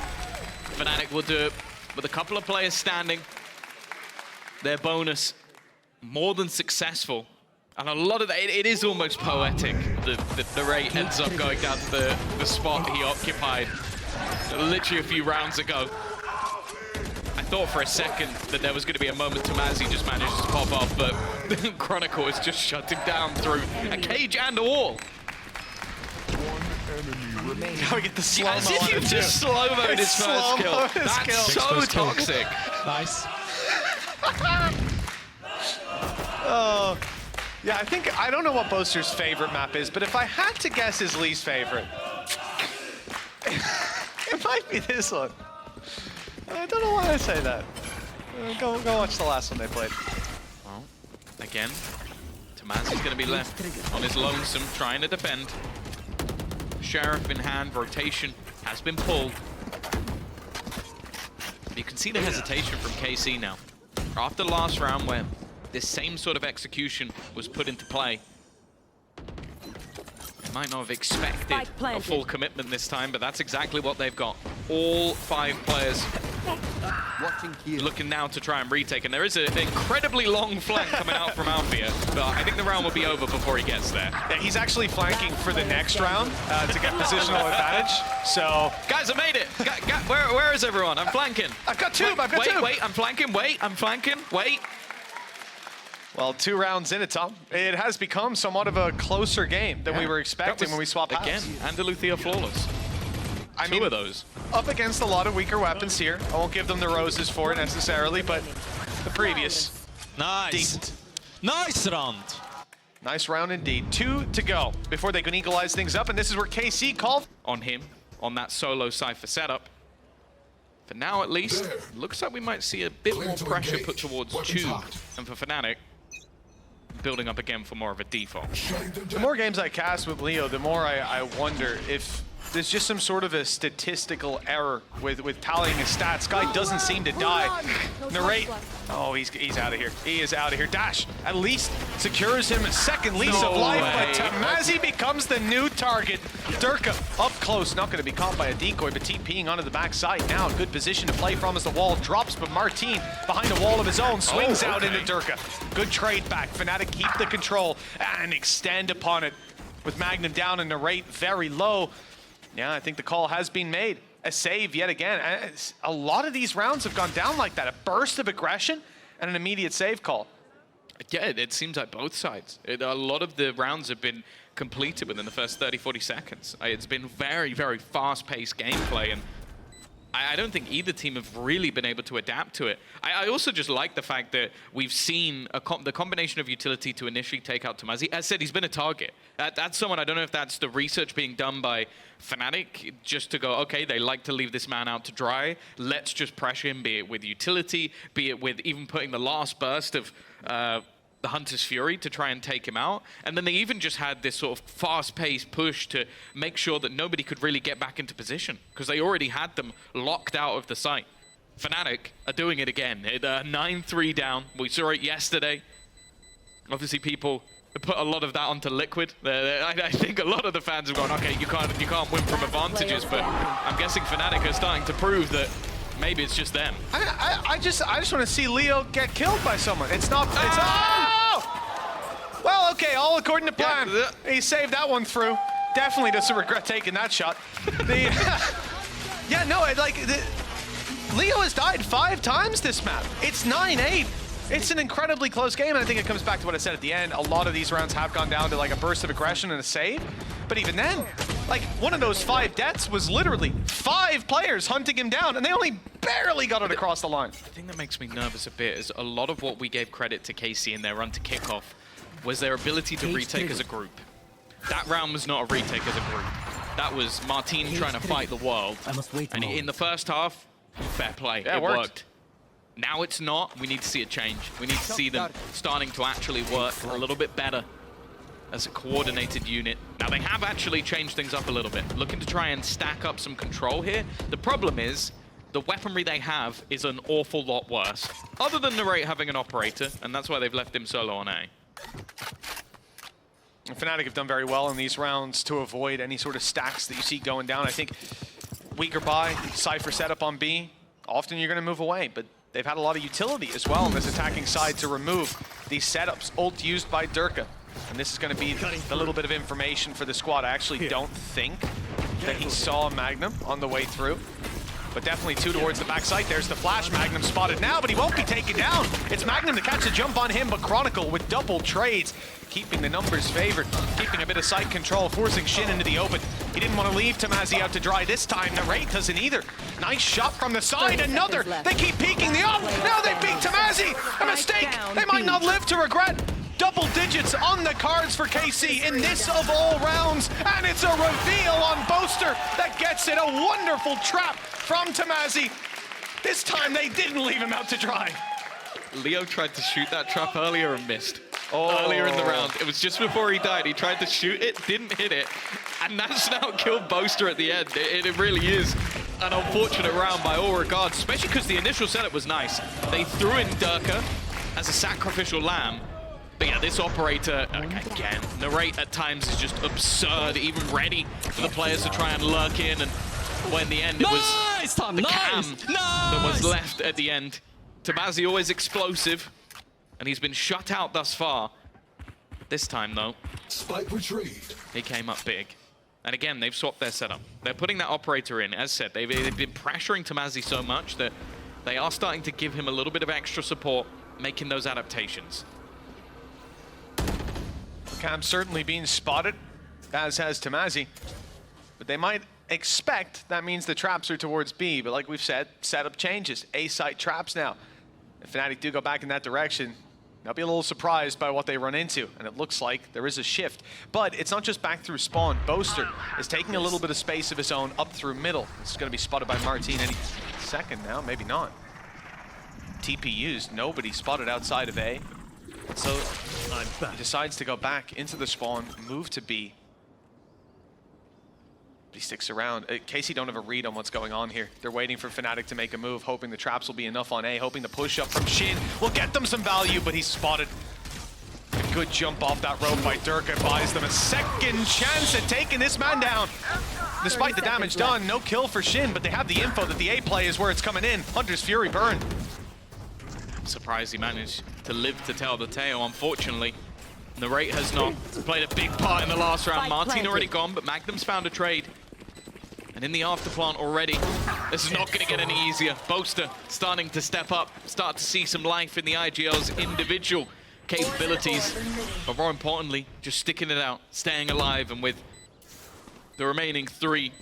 Fnatic will do it with a couple of players standing. Their bonus more than successful. And a lot of that, it is almost poetic. The rate ends up going down to the spot he occupied literally a few rounds ago. I thought for a second that there was going to be a moment Tomazi just managed to pop off, but Chronicle is just shutting down through a cage and a wall. Now we get the slow-mo. As if you just slow-moed his first kill. That's so toxic. Nice. Oh, yeah, I don't know what Boaster's favorite map is, but if I had to guess his least favorite, it might be this one. I don't know why I say that. Go watch the last one they played. Well, again, Tomazi's going to be left on his lonesome, trying to defend. Sheriff in hand, rotation has been pulled. You can see the hesitation from KC now. After last round where this same sort of execution was put into play, they might not have expected a full commitment this time, but that's exactly what they've got. All 5 players looking now to try and retake, and there is an incredibly long flank coming out from Alfia, but I think the round will be over before he gets there. Yeah, he's actually flanking for the next round to get positional advantage. So, guys, I made it. Where is everyone? I'm flanking. I've got 2. I've got 2. Wait, I'm flanking. Wait, I'm flanking. Wait. Well, 2 rounds in it, Tom. It has become somewhat of a closer game than we were expecting when we swapped again. Andaluthia flawless. I mean, 2 of those. Up against a lot of weaker weapons here. I won't give them the roses for it necessarily, but the previous. Nice. Decent. Nice round. Nice round indeed. 2 to go before they can equalize things up, and this is where KC called on him, on that solo Cypher setup. For now, at least, looks like we might see a bit more pressure put towards Tube, and for Fnatic, building up again for more of a default. The more games I cast with Leo, the more I wonder if there's just some sort of a statistical error with tallying his stats. Guy doesn't seem to die. Narrate. Oh, he's out of here. He is out of here. Dash at least secures him a second lease of life, but Tamazi becomes the new target. Durka up close, not going to be caught by a decoy, but TPing onto the backside now. Good position to play from as the wall drops, but Martin behind a wall of his own swings out into Durka. Good trade back. Fnatic keep the control and extend upon it with Magnum down and Narrate very low. Yeah, I think the call has been made. A save yet again. A lot of these rounds have gone down like that. A burst of aggression and an immediate save call. Yeah, it seems like both sides. A lot of the rounds have been completed within the first 30, 40 seconds. It's been very, very fast-paced gameplay, and I don't think either team have really been able to adapt to it. I also just like the fact that we've seen the combination of utility to initially take out Tamazi. As I said, he's been a target. That's someone, I don't know if that's the research being done by Fnatic, just to go, okay, they like to leave this man out to dry. Let's just pressure him, be it with utility, be it with even putting the last burst of the Hunter's Fury to try and take him out. And then they even just had this sort of fast-paced push to make sure that nobody could really get back into position, because they already had them locked out of the site. Fnatic are doing it again. 9-3 down. We saw it yesterday. Obviously, people put a lot of that onto Liquid. I think a lot of the fans have gone, okay, you can't win from advantages, but I'm guessing Fnatic are starting to prove that maybe it's just them. I just want to see Leo get killed by someone. It's not. It's well, okay, all according to plan. Yeah. He saved that one through. Definitely doesn't regret taking that shot. Yeah, no, Leo has died 5 times this map. It's 9-8. It's an incredibly close game, and I think it comes back to what I said at the end. A lot of these rounds have gone down to like a burst of aggression and a save. But even then, like, one of those 5 deaths was literally 5 players hunting him down, and they only barely got it across the line. The thing that makes me nervous a bit is a lot of what we gave credit to KC in their run to kickoff was their ability to retake as a group. That round was not a retake as a group. That was Martin trying to fight the world. And in the first half, fair play, yeah, it worked. Now it's not. We need to see a change. We need to see them starting to actually work a little bit better as a coordinated unit. Now they have actually changed things up a little bit, looking to try and stack up some control here. The problem is the weaponry they have is an awful lot worse, other than Narrate having an operator, and that's why they've left him solo on A. Fnatic have done very well in these rounds to avoid any sort of stacks that you see going down. I think weaker buy, Cypher setup on B, often you're going to move away, but they've had a lot of utility as well on this attacking side to remove these setups. Ult used by Durka. And this is going to be the little bit of information for the squad. I actually don't think that he saw Magnum on the way through. But definitely 2 towards the backside. There's the flash. Magnum spotted now, but he won't be taken down. It's Magnum to catch a jump on him, but Chronicle with double trades, keeping the numbers favored, keeping a bit of side control, forcing Shin into the open. He didn't want to leave Tamazi out to dry this time. Narrate doesn't either. Nice shot from the side. Another. They keep peeking the up. Now they beat Tamazi. A mistake. They might not live to regret. Double digits on the cards for KC in this of all rounds, and it's a reveal on Boaster that gets it. A wonderful trap from Tamazi. This time they didn't leave him out to dry. Leo tried to shoot that trap earlier and missed. earlier in the round. It was just before he died. He tried to shoot it, didn't hit it, and that's now killed Boaster at the end. It really is an unfortunate round by all regards, especially because the initial setup was nice. They threw in Durka as a sacrificial lamb. But yeah, this operator, again, narrate at times is just absurd, even ready for the players to try and lurk in, and when in the end it was the cam that was left at the end. Tamazi always explosive, and he's been shut out thus far. This time though, Spike retrieved. he came up big. And again, they've swapped their setup. They're putting that operator in. As said, they've been pressuring Tamazi so much that they are starting to give him a little bit of extra support, making those adaptations. Cam certainly being spotted, as has Tamazi. But they might expect that means the traps are towards B. But like we've said, setup changes. A site traps now. If Fnatic do go back in that direction, they'll be a little surprised by what they run into. And it looks like there is a shift. But it's not just back through spawn. Boaster is taking a little bit of space of his own up through middle. This is going to be spotted by Martin any second now, maybe not. TP used, nobody spotted outside of A. So he decides to go back into the spawn, move to B. But he sticks around. KC don't have a read on what's going on here. They're waiting for Fnatic to make a move, hoping the traps will be enough on A, hoping the push up from Shin will get them some value, but he's spotted. A good jump off that rope by Durka buys them a second chance at taking this man down. Despite the damage done, no kill for Shin, but they have the info that the A play is where it's coming in. Hunter's Fury burn. Surprised he managed to live to tell the tale, unfortunately. Narrate has not played a big part in the last round. Martin already gone, but Magnum's found a trade. And in the afterplant already, this is not going to get any easier. Boaster starting to step up, start to see some life in the IGL's individual capabilities. But more importantly, just sticking it out, staying alive, and with the remaining 3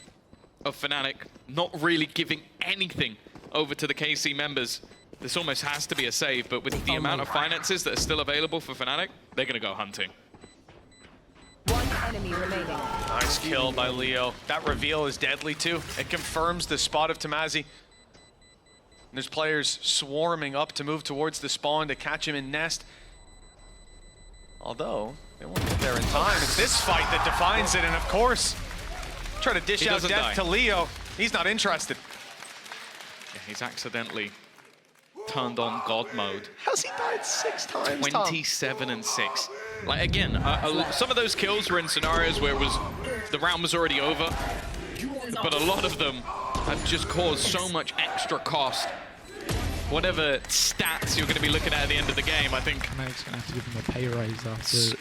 of Fnatic not really giving anything over to the KC members. This almost has to be a save, but with the amount of finances that are still available for Fnatic, they're going to go hunting. One enemy remaining. Nice kill by Leo. That reveal is deadly too. It confirms the spot of Tamazi. And there's players swarming up to move towards the spawn to catch him in nest. Although, they won't get there in time. It's this fight that defines it, and of course, try to dish out death to Leo. He's not interested. Yeah, he's accidentally turned on God mode. How's he died 6 times, 27 and 6. Like again, some of those kills were in scenarios where the round was already over, but a lot of them have just caused so much extra cost. Whatever stats you're going to be looking at the end of the game, I think. Magic's going to have to give him a pay raise after.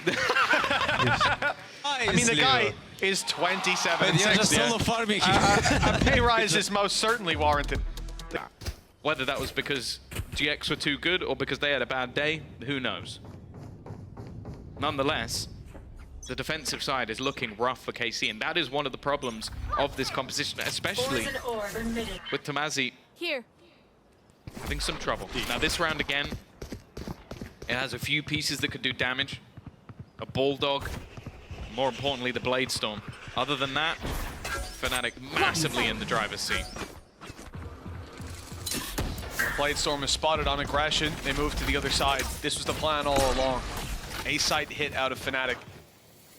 I mean, the guy is 27 and 6. Solo farming. A pay rise is most certainly warranted. Whether that was because GX were too good or because they had a bad day, who knows? Nonetheless, the defensive side is looking rough for KC, and that is one of the problems of this composition, especially with Tamazi Here. having some trouble. Now this round again, it has a few pieces that could do damage. A Bulldog, more importantly the Blade Storm. Other than that, Fnatic massively in the driver's seat. Blade Storm is spotted on aggression. They move to the other side. This was the plan all along. A site hit out of Fnatic.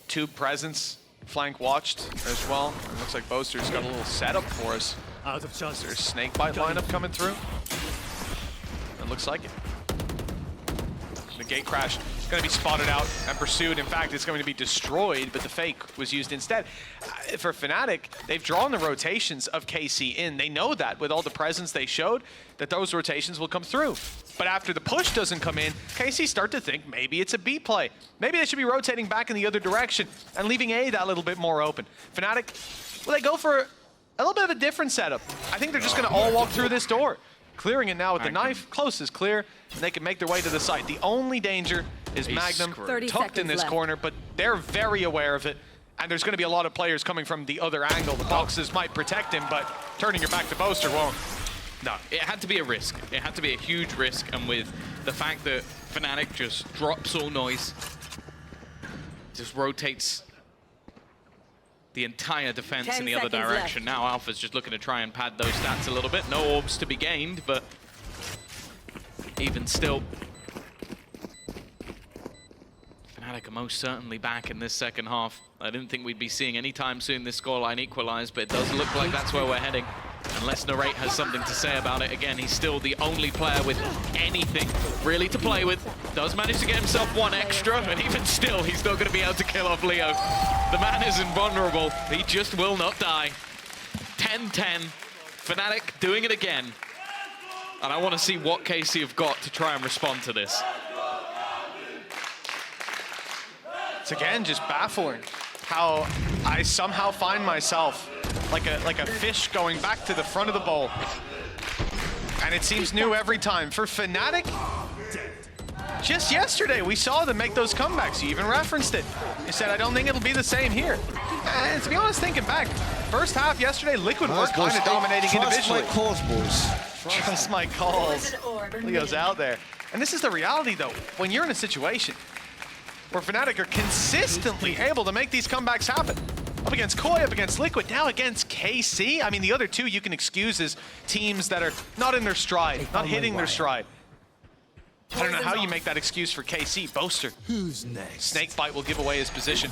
Tube presence, flank watched as well. It looks like Boaster's got a little setup for us. Out of chance. There's a snakebite lineup coming through. It looks like it. The gate crash is going to be spotted out and pursued. In fact, it's going to be destroyed, but the fake was used instead. For Fnatic, they've drawn the rotations of KC in. They know that with all the presence they showed, that those rotations will come through. But after the push doesn't come in, KC start to think maybe it's a B play. Maybe they should be rotating back in the other direction and leaving A that little bit more open. Fnatic, will they go for a little bit of a different setup? I think they're just going to all walk through this door. Clearing it now with the knife, close is clear, and they can make their way to the site. The only danger is Magnum tucked in this corner, but they're very aware of it. And there's going to be a lot of players coming from the other angle. The boxes might protect him, but turning your back to Boaster won't. No, it had to be a risk. It had to be a huge risk, and with the fact that Fnatic just drops all noise, just rotates the entire defense in the other direction. Now Alpha's just looking to try and pad those stats a little bit. No orbs to be gained, but even still, are most certainly back in this second half. I didn't think we'd be seeing anytime soon this scoreline equalize, but it does look like that's where we're heading. Unless Narrate has something to say about it. Again, he's still the only player with anything really to play with. Does manage to get himself one extra, and even still, he's not going to be able to kill off Leo. The man is invulnerable. He just will not die. 10-10. Fnatic doing it again. And I want to see what KC have got to try and respond to this. It's again just baffling how I somehow find myself like a fish going back to the front of the bowl. And it seems new every time. For Fnatic, just yesterday we saw them make those comebacks. You even referenced it. You said, I don't think it'll be the same here. And to be honest, thinking back, first half yesterday, Liquid was kind of dominating individually. Trust my calls, boys. Trust my calls. Leo's out there. And this is the reality, though. When you're in a situation where Fnatic are consistently able to make these comebacks happen, up against Koi, up against Liquid, now against KC. I mean, the other two you can excuse as teams that are not in their stride, not hitting their stride. I don't know how you make that excuse for KC. Boaster. Who's next? Snakebite will give away his position.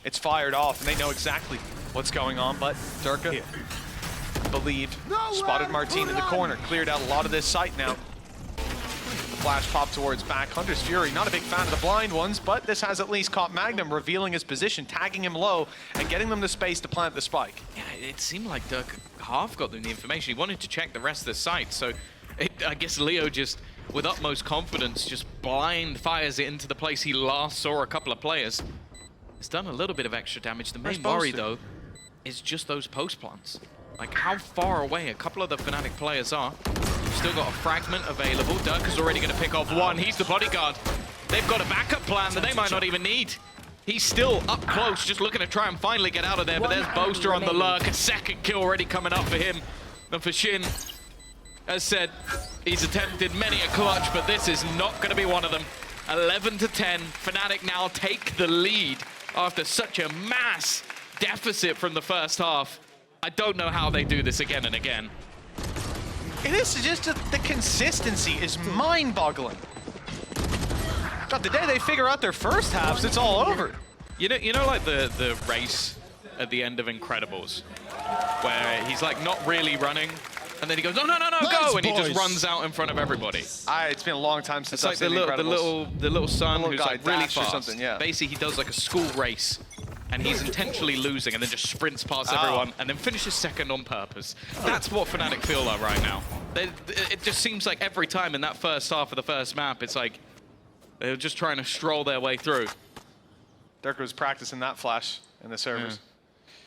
It's fired off, and they know exactly what's going on, but Durka believed, spotted Martine in the corner, cleared out a lot of this site now. The flash pop towards back. Hunter's Fury, not a big fan of the blind ones, but this has at least caught Magnum, revealing his position, tagging him low, and getting them the space to plant the spike. Yeah, it seemed like Dirk half got them the information. He wanted to check the rest of the site, so I guess Leo just, with utmost confidence, just blind fires it into the place he last saw a couple of players. It's done a little bit of extra damage. The main worry, though, is just those post plants. Like how far away a couple of the Fnatic players are. We've still got a fragment available. Dirk is already going to pick off one. He's the bodyguard. They've got a backup plan that they might not even need. He's still up close, just looking to try and finally get out of there. But there's Boaster on the lurk. A second kill already coming up for him. And for Shin, as said, he's attempted many a clutch, but this is not going to be one of them. 11-10. Fnatic now take the lead after such a mass deficit from the first half. I don't know how they do this again and again. It is just the consistency is mind-boggling. God, the day they figure out their first halves, it's all over. You know, like the race at the end of Incredibles, where he's like not really running, and then he goes, no, go, and he just runs out in front of everybody. It's been a long time since I've It's seen like the little son who's guy, like really Dash or fast. something, yeah. Basically, he does like a school race, and he's intentionally losing, and then just sprints past everyone, and then finishes second on purpose. That's what Fnatic feel like right now. It just seems like every time in that first half of the first map, it's like they're just trying to stroll their way through. Dirk was practicing that flash in the servers. Yeah.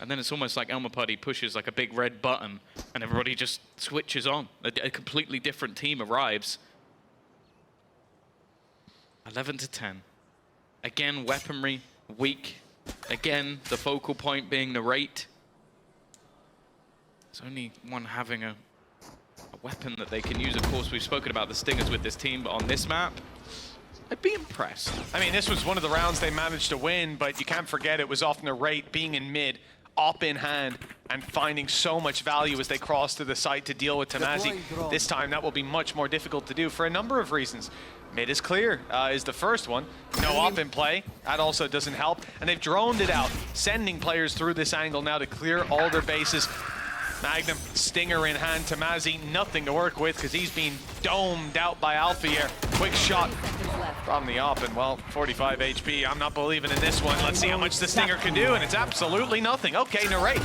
And then it's almost like Elmer Putty pushes like a big red button, and everybody just switches on. A completely different team arrives. 11-10. Again, weaponry weak. Again, the focal point being Narrate. There's only one having a weapon that they can use. Of course, we've spoken about the Stingers with this team, but on this map, I'd be impressed. I mean, this was one of the rounds they managed to win, but you can't forget it was off Narrate being in mid, op in hand, and finding so much value as they cross to the site to deal with Tamazi. This time, that will be much more difficult to do for a number of reasons. Mid is clear, is the first one. No op in play, that also doesn't help. And they've droned it out, sending players through this angle now to clear all their bases. Magnum, Stinger in hand, Tamazi, nothing to work with because he's being domed out by Alfier. Quick shot from the op, and well, 45 HP. I'm not believing in this one. Let's see how much the Stinger can do, and it's absolutely nothing. Okay, Narrate,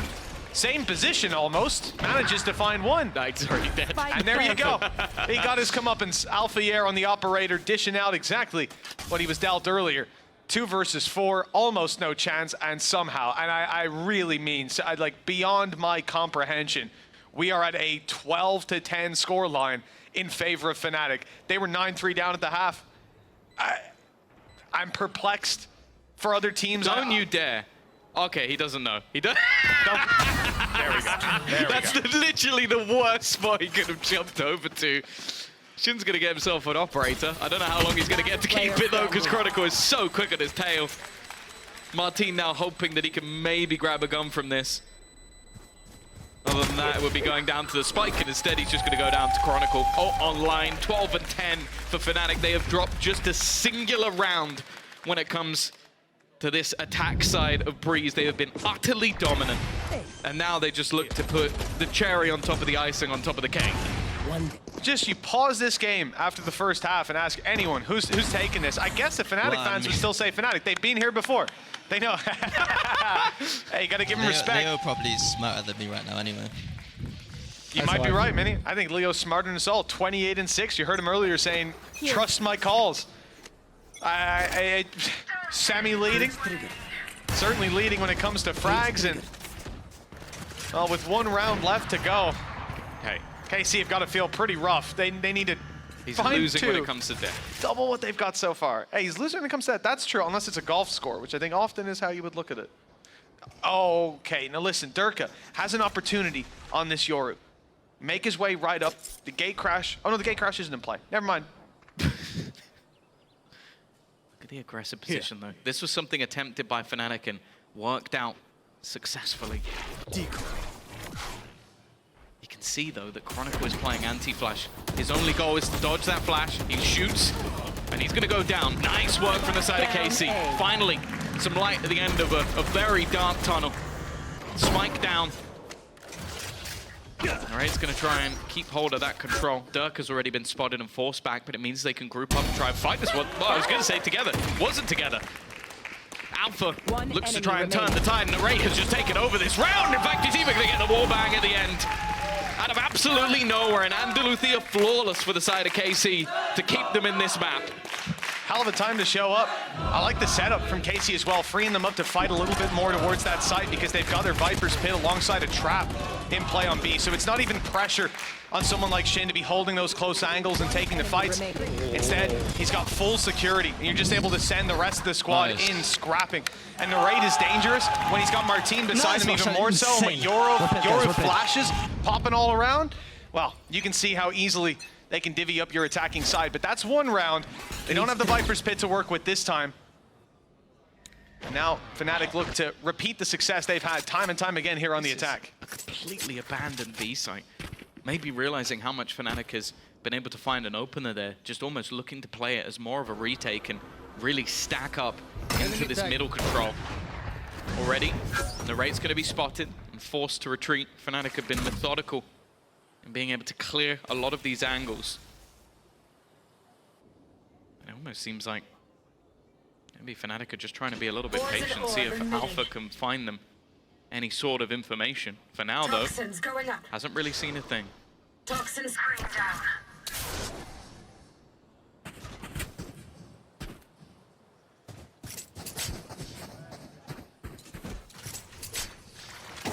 same position almost, manages to find one. Knight's already dead. And there you go. He got his comeuppance. Alfier on the operator, dishing out exactly what he was dealt earlier. 2 versus 4, almost no chance, and somehow, and I really mean, like beyond my comprehension, we are at a 12-10 scoreline in favor of Fnatic. They were 9-3 down at the half. I'm perplexed for other teams. Don't you dare. Okay, he doesn't know. He does. There we go. There That's we go. literally the worst spot he could have jumped over to. Shin's going to get himself an operator. I don't know how long he's going to get to keep it, though, because Chronicle is so quick on his tail. Martine now hoping that he can maybe grab a gun from this. Other than that, it would be going down to the spike, and instead he's just going to go down to Chronicle. Oh, online, 12-10 for Fnatic. They have dropped just a singular round when it comes to this attack side of Breeze. They have been utterly dominant. And now they just look to put the cherry on top of the icing on top of the cake. Just you pause this game after the first half and ask anyone who's taking this. I guess the Fnatic fans would still say Fnatic. They've been here before. They know. Hey, you got to give them respect. Leo probably smarter than me right now anyway. You might be right, Minnie. I think Leo's smarter than us all. 28-6. You heard him earlier saying, trust my calls. Semi-leading. Certainly leading when it comes to frags. And well, with 1 round left to go, Hey, KC have got to feel pretty rough. They need to he's find losing when two. it comes to death. Double what they've got so far. Hey, he's losing when it comes to that. That's true, unless it's a golf score, which I think often is how you would look at it. Okay, now listen, Durka has an opportunity on this Yoru. Make his way right up. The gate crash. Oh no, the gate crash isn't in play. Never mind. Look at the aggressive position, though. This was something attempted by Fnatic and worked out successfully. You can see, though, that Chronicle is playing anti-flash. His only goal is to dodge that flash. He shoots, and he's going to go down. Nice work from the side of KC. Finally, some light at the end of a very dark tunnel. Spike down. All right, it's going to try and keep hold of that control. Dirk has already been spotted and forced back, but it means they can group up and try and fight this one. Well, I was going to say together. Wasn't together. Alpha looks to try and turn the tide, and the Raid has just taken over this round. In fact, he's even going to get the wall bang at the end. Out of absolutely nowhere, and Andalusia flawless for the side of KC to keep them in this map. Hell of a time to show up. I like the setup from KC as well, freeing them up to fight a little bit more towards that site because they've got their Viper's Pit alongside a trap in play on B. So it's not even pressure on someone like Shin to be holding those close angles and taking the fights. Instead, he's got full security, and you're just able to send the rest of the squad in scrapping. And the Raid is dangerous when he's got Martine beside him even more so. When Yoru flashes popping all around, well, you can see how easily they can divvy up your attacking side. But that's 1 round. They don't have the Viper's Pit to work with this time. And now Fnatic look to repeat the success they've had time and time again here on the attack. A completely abandoned B site. Maybe realizing how much Fnatic has been able to find an opener there, just almost looking to play it as more of a retake and really stack up into this middle control. Already, the Raid's going to be spotted and forced to retreat. Fnatic have been methodical in being able to clear a lot of these angles. It almost seems like maybe Fnatic are just trying to be a little bit patient, see if Alpha can find them any sort of information. For now, though, hasn't really seen a thing. Toxin screen down.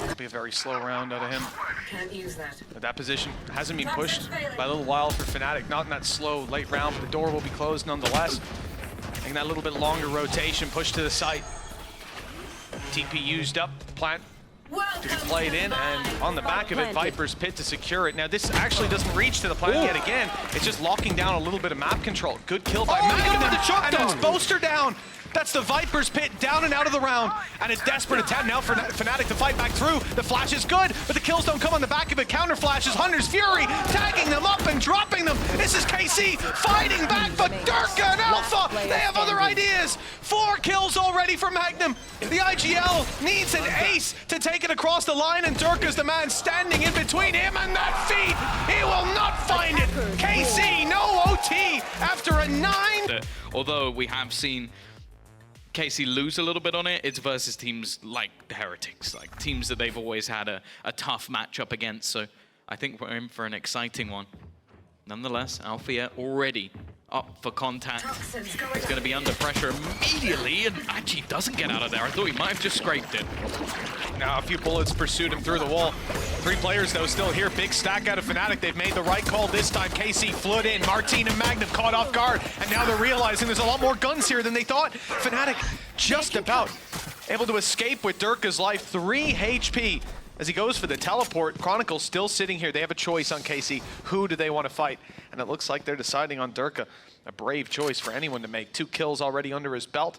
It'll be a very slow round out of him. Can't use that. But that position hasn't been pushed by a little while for Fnatic. Not in that slow late round, but the door will be closed nonetheless. Taking that little bit longer rotation, push to the site. TP used up, plant to be played in, and on the back of it, Viper's Pit to secure it. Now this actually doesn't reach to the plant yet again. It's just locking down a little bit of map control. Good kill by Magnum, and that's Boaster down. That's the Viper's Pit down and out of the round, and a desperate attempt now for Fnatic to fight back through. The flash is good, but the kills don't come on the back of it. Counter flashes, Hunter's Fury, tagging them up and dropping them. This is KC fighting back, but Durka and Alpha, they have other ideas. 4 kills already for Magnum. The IGL needs an ace to take it across the line, and Durka's the man standing in between him and that feed. He will not find it. KC, no OT after a 9. Although we have seen KC lose a little bit on it, it's versus teams like the Heretics, like teams that they've always had a tough matchup against. So I think we're in for an exciting one. Nonetheless, Althea already up for contact. He's going to be under pressure immediately and actually doesn't get out of there. I thought he might have just scraped it. Now a few bullets pursued him through the wall. 3 players though still here. Big stack out of Fnatic. They've made the right call this time. KC flood in. Martine and Magnum caught off guard. And now they're realizing there's a lot more guns here than they thought. Fnatic just about able to escape with Durka's life. 3 HP as he goes for the teleport. Chronicle's still sitting here. They have a choice on KC. Who do they want to fight? And it looks like they're deciding on Durka. A brave choice for anyone to make. 2 kills already under his belt.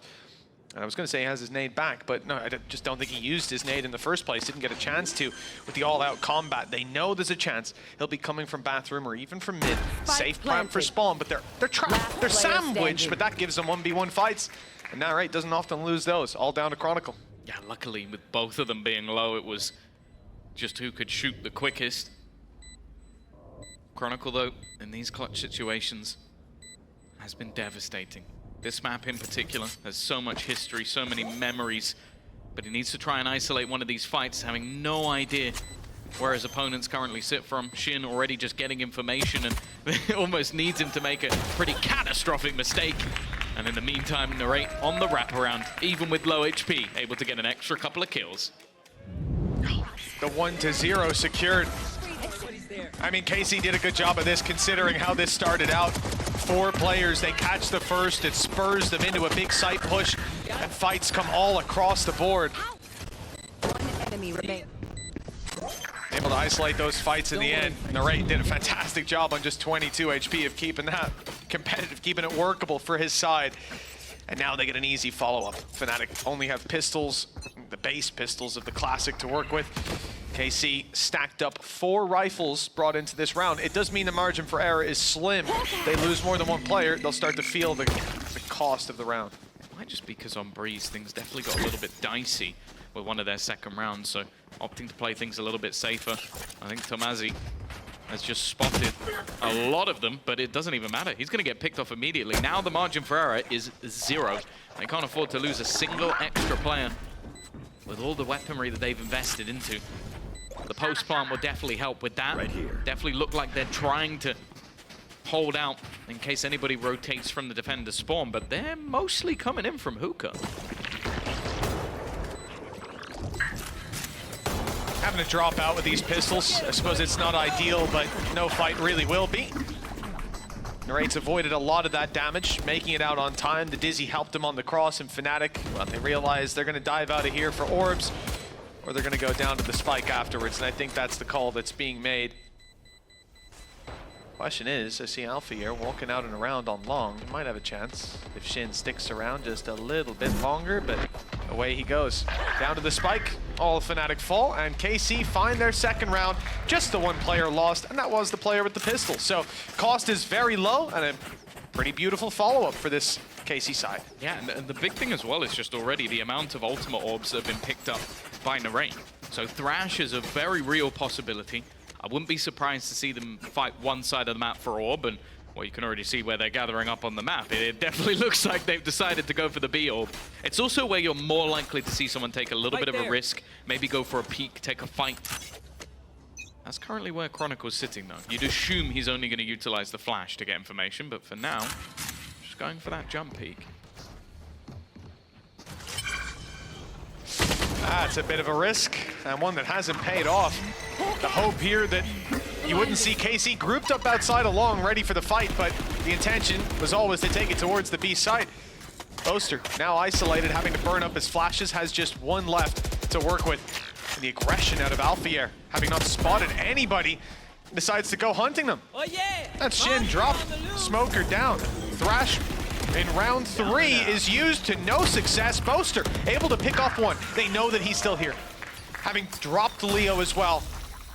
And I was going to say he has his nade back, but no, I just don't think he used his nade in the first place. Didn't get a chance to with the all-out combat. They know there's a chance he'll be coming from bathroom or even from mid. Safe plant for spawn, but they're trapped. They're sandwiched, but that gives them 1v1 fights. And now, right, doesn't often lose those, all down to Chronicle. Yeah, luckily with both of them being low, it was just who could shoot the quickest. Chronicle, though, in these clutch situations, has been devastating. This map in particular has so much history, so many memories, but he needs to try and isolate one of these fights, having no idea where his opponents currently sit from. Shin already just getting information and almost needs him to make a pretty catastrophic mistake. And in the meantime, Narrate on the wraparound, even with low HP, able to get an extra couple of kills. The 1-0 secured. I mean, KC did a good job of this considering how this started out. 4 players, they catch the first, it spurs them into a big site push, and fights come all across the board. One enemy remaining. Able to isolate those fights in the end. Narrate did a fantastic job on just 22 HP of keeping that competitive, keeping it workable for his side. And now they get an easy follow-up. Fnatic only have pistols, the base pistols of the Classic to work with. KC stacked up 4 rifles brought into this round. It does mean the margin for error is slim. They lose more than one player, they'll start to feel the cost of the round. It might just be because on Breeze, things definitely got a little bit dicey with one of their second rounds, so opting to play things a little bit safer. I think Tomazi has just spotted a lot of them, but it doesn't even matter. He's going to get picked off immediately. Now the margin for error is 0. They can't afford to lose a single extra player with all the weaponry that they've invested into. The post plant will definitely help with that. Right here. Definitely look like they're trying to hold out in case anybody rotates from the defender spawn, but they're mostly coming in from hookah. Having to drop out with these pistols, I suppose it's not ideal, but no fight really will be. Narrate's avoided a lot of that damage, making it out on time. The Dizzy helped him on the cross, and Fnatic, well, they realize they're going to dive out of here for orbs, or they're going to go down to the spike afterwards, and I think that's the call that's being made. Question is, I see Alpha here walking out and around on long. He might have a chance if Shin sticks around just a little bit longer, but away he goes. Down to the spike, all Fnatic fall, and KC find their second round. Just the one player lost, and that was the player with the pistol. So cost is very low, and a pretty beautiful follow-up for this KC side. Yeah, and the big thing as well is just already the amount of ultimate orbs that have been picked up by Narrate. So Thrash is a very real possibility. I wouldn't be surprised to see them fight one side of the map for orb, and well, you can already see where they're gathering up on the map. It definitely looks like they've decided to go for the B orb. It's also where you're more likely to see someone take a little bit of a risk, maybe go for a peek, take a fight. That's currently where Chronicle's sitting, though. You'd assume he's only going to utilize the flash to get information, but for now, just going for that jump peek. That's a bit of a risk, and one that hasn't paid off. The hope here that you wouldn't see KC grouped up outside along, ready for the fight, but the intention was always to take it towards the B side. Boaster, now isolated, having to burn up his flashes, has just one left to work with. And the aggression out of Alfier, having not spotted anybody, decides to go hunting them. Oh yeah! That's Shin drop, Smoker down. Thrash in round 3 is used to no success. Boaster able to pick off one. They know that he's still here. Having dropped Leo as well,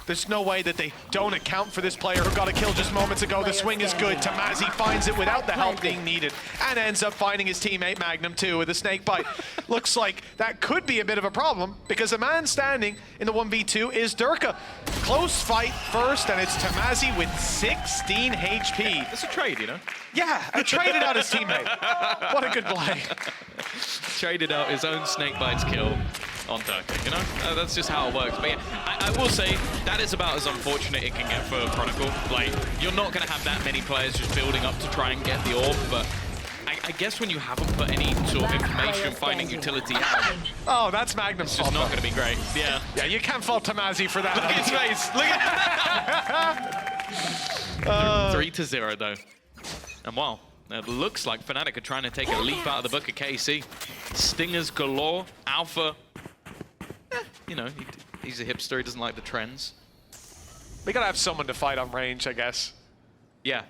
there's no way that they don't account for this player who got a kill just moments ago. The swing is good. Tomazi finds it without the help being needed and ends up finding his teammate Magnum too with a snake bite. Looks like that could be a bit of a problem because the man standing in the 1v2 is Durka. Close fight first, and it's Tomazi with 16 HP. It's a trade, you know? Yeah, I traded out his teammate. What a good play. Traded out his own snakebites kill on Durka, you know? That's just how it works. But yeah, I will say that is about as unfortunate it can get for Chronicle. Like, you're not going to have that many players just building up to try and get the orb, but I guess when you haven't put any sort of information, finding utility out, oh, that's Magnum. it's just not going to be great. Yeah. Yeah, you can't fault Tomazi for that. Look at his face. Look at 3-0 though. And wow, it looks like Fnatic are trying to take a leap out of the book of KC. Stingers galore. Alpha, you know, he's a hipster. He doesn't like the trends. We gotta have someone to fight on range, I guess. Yeah.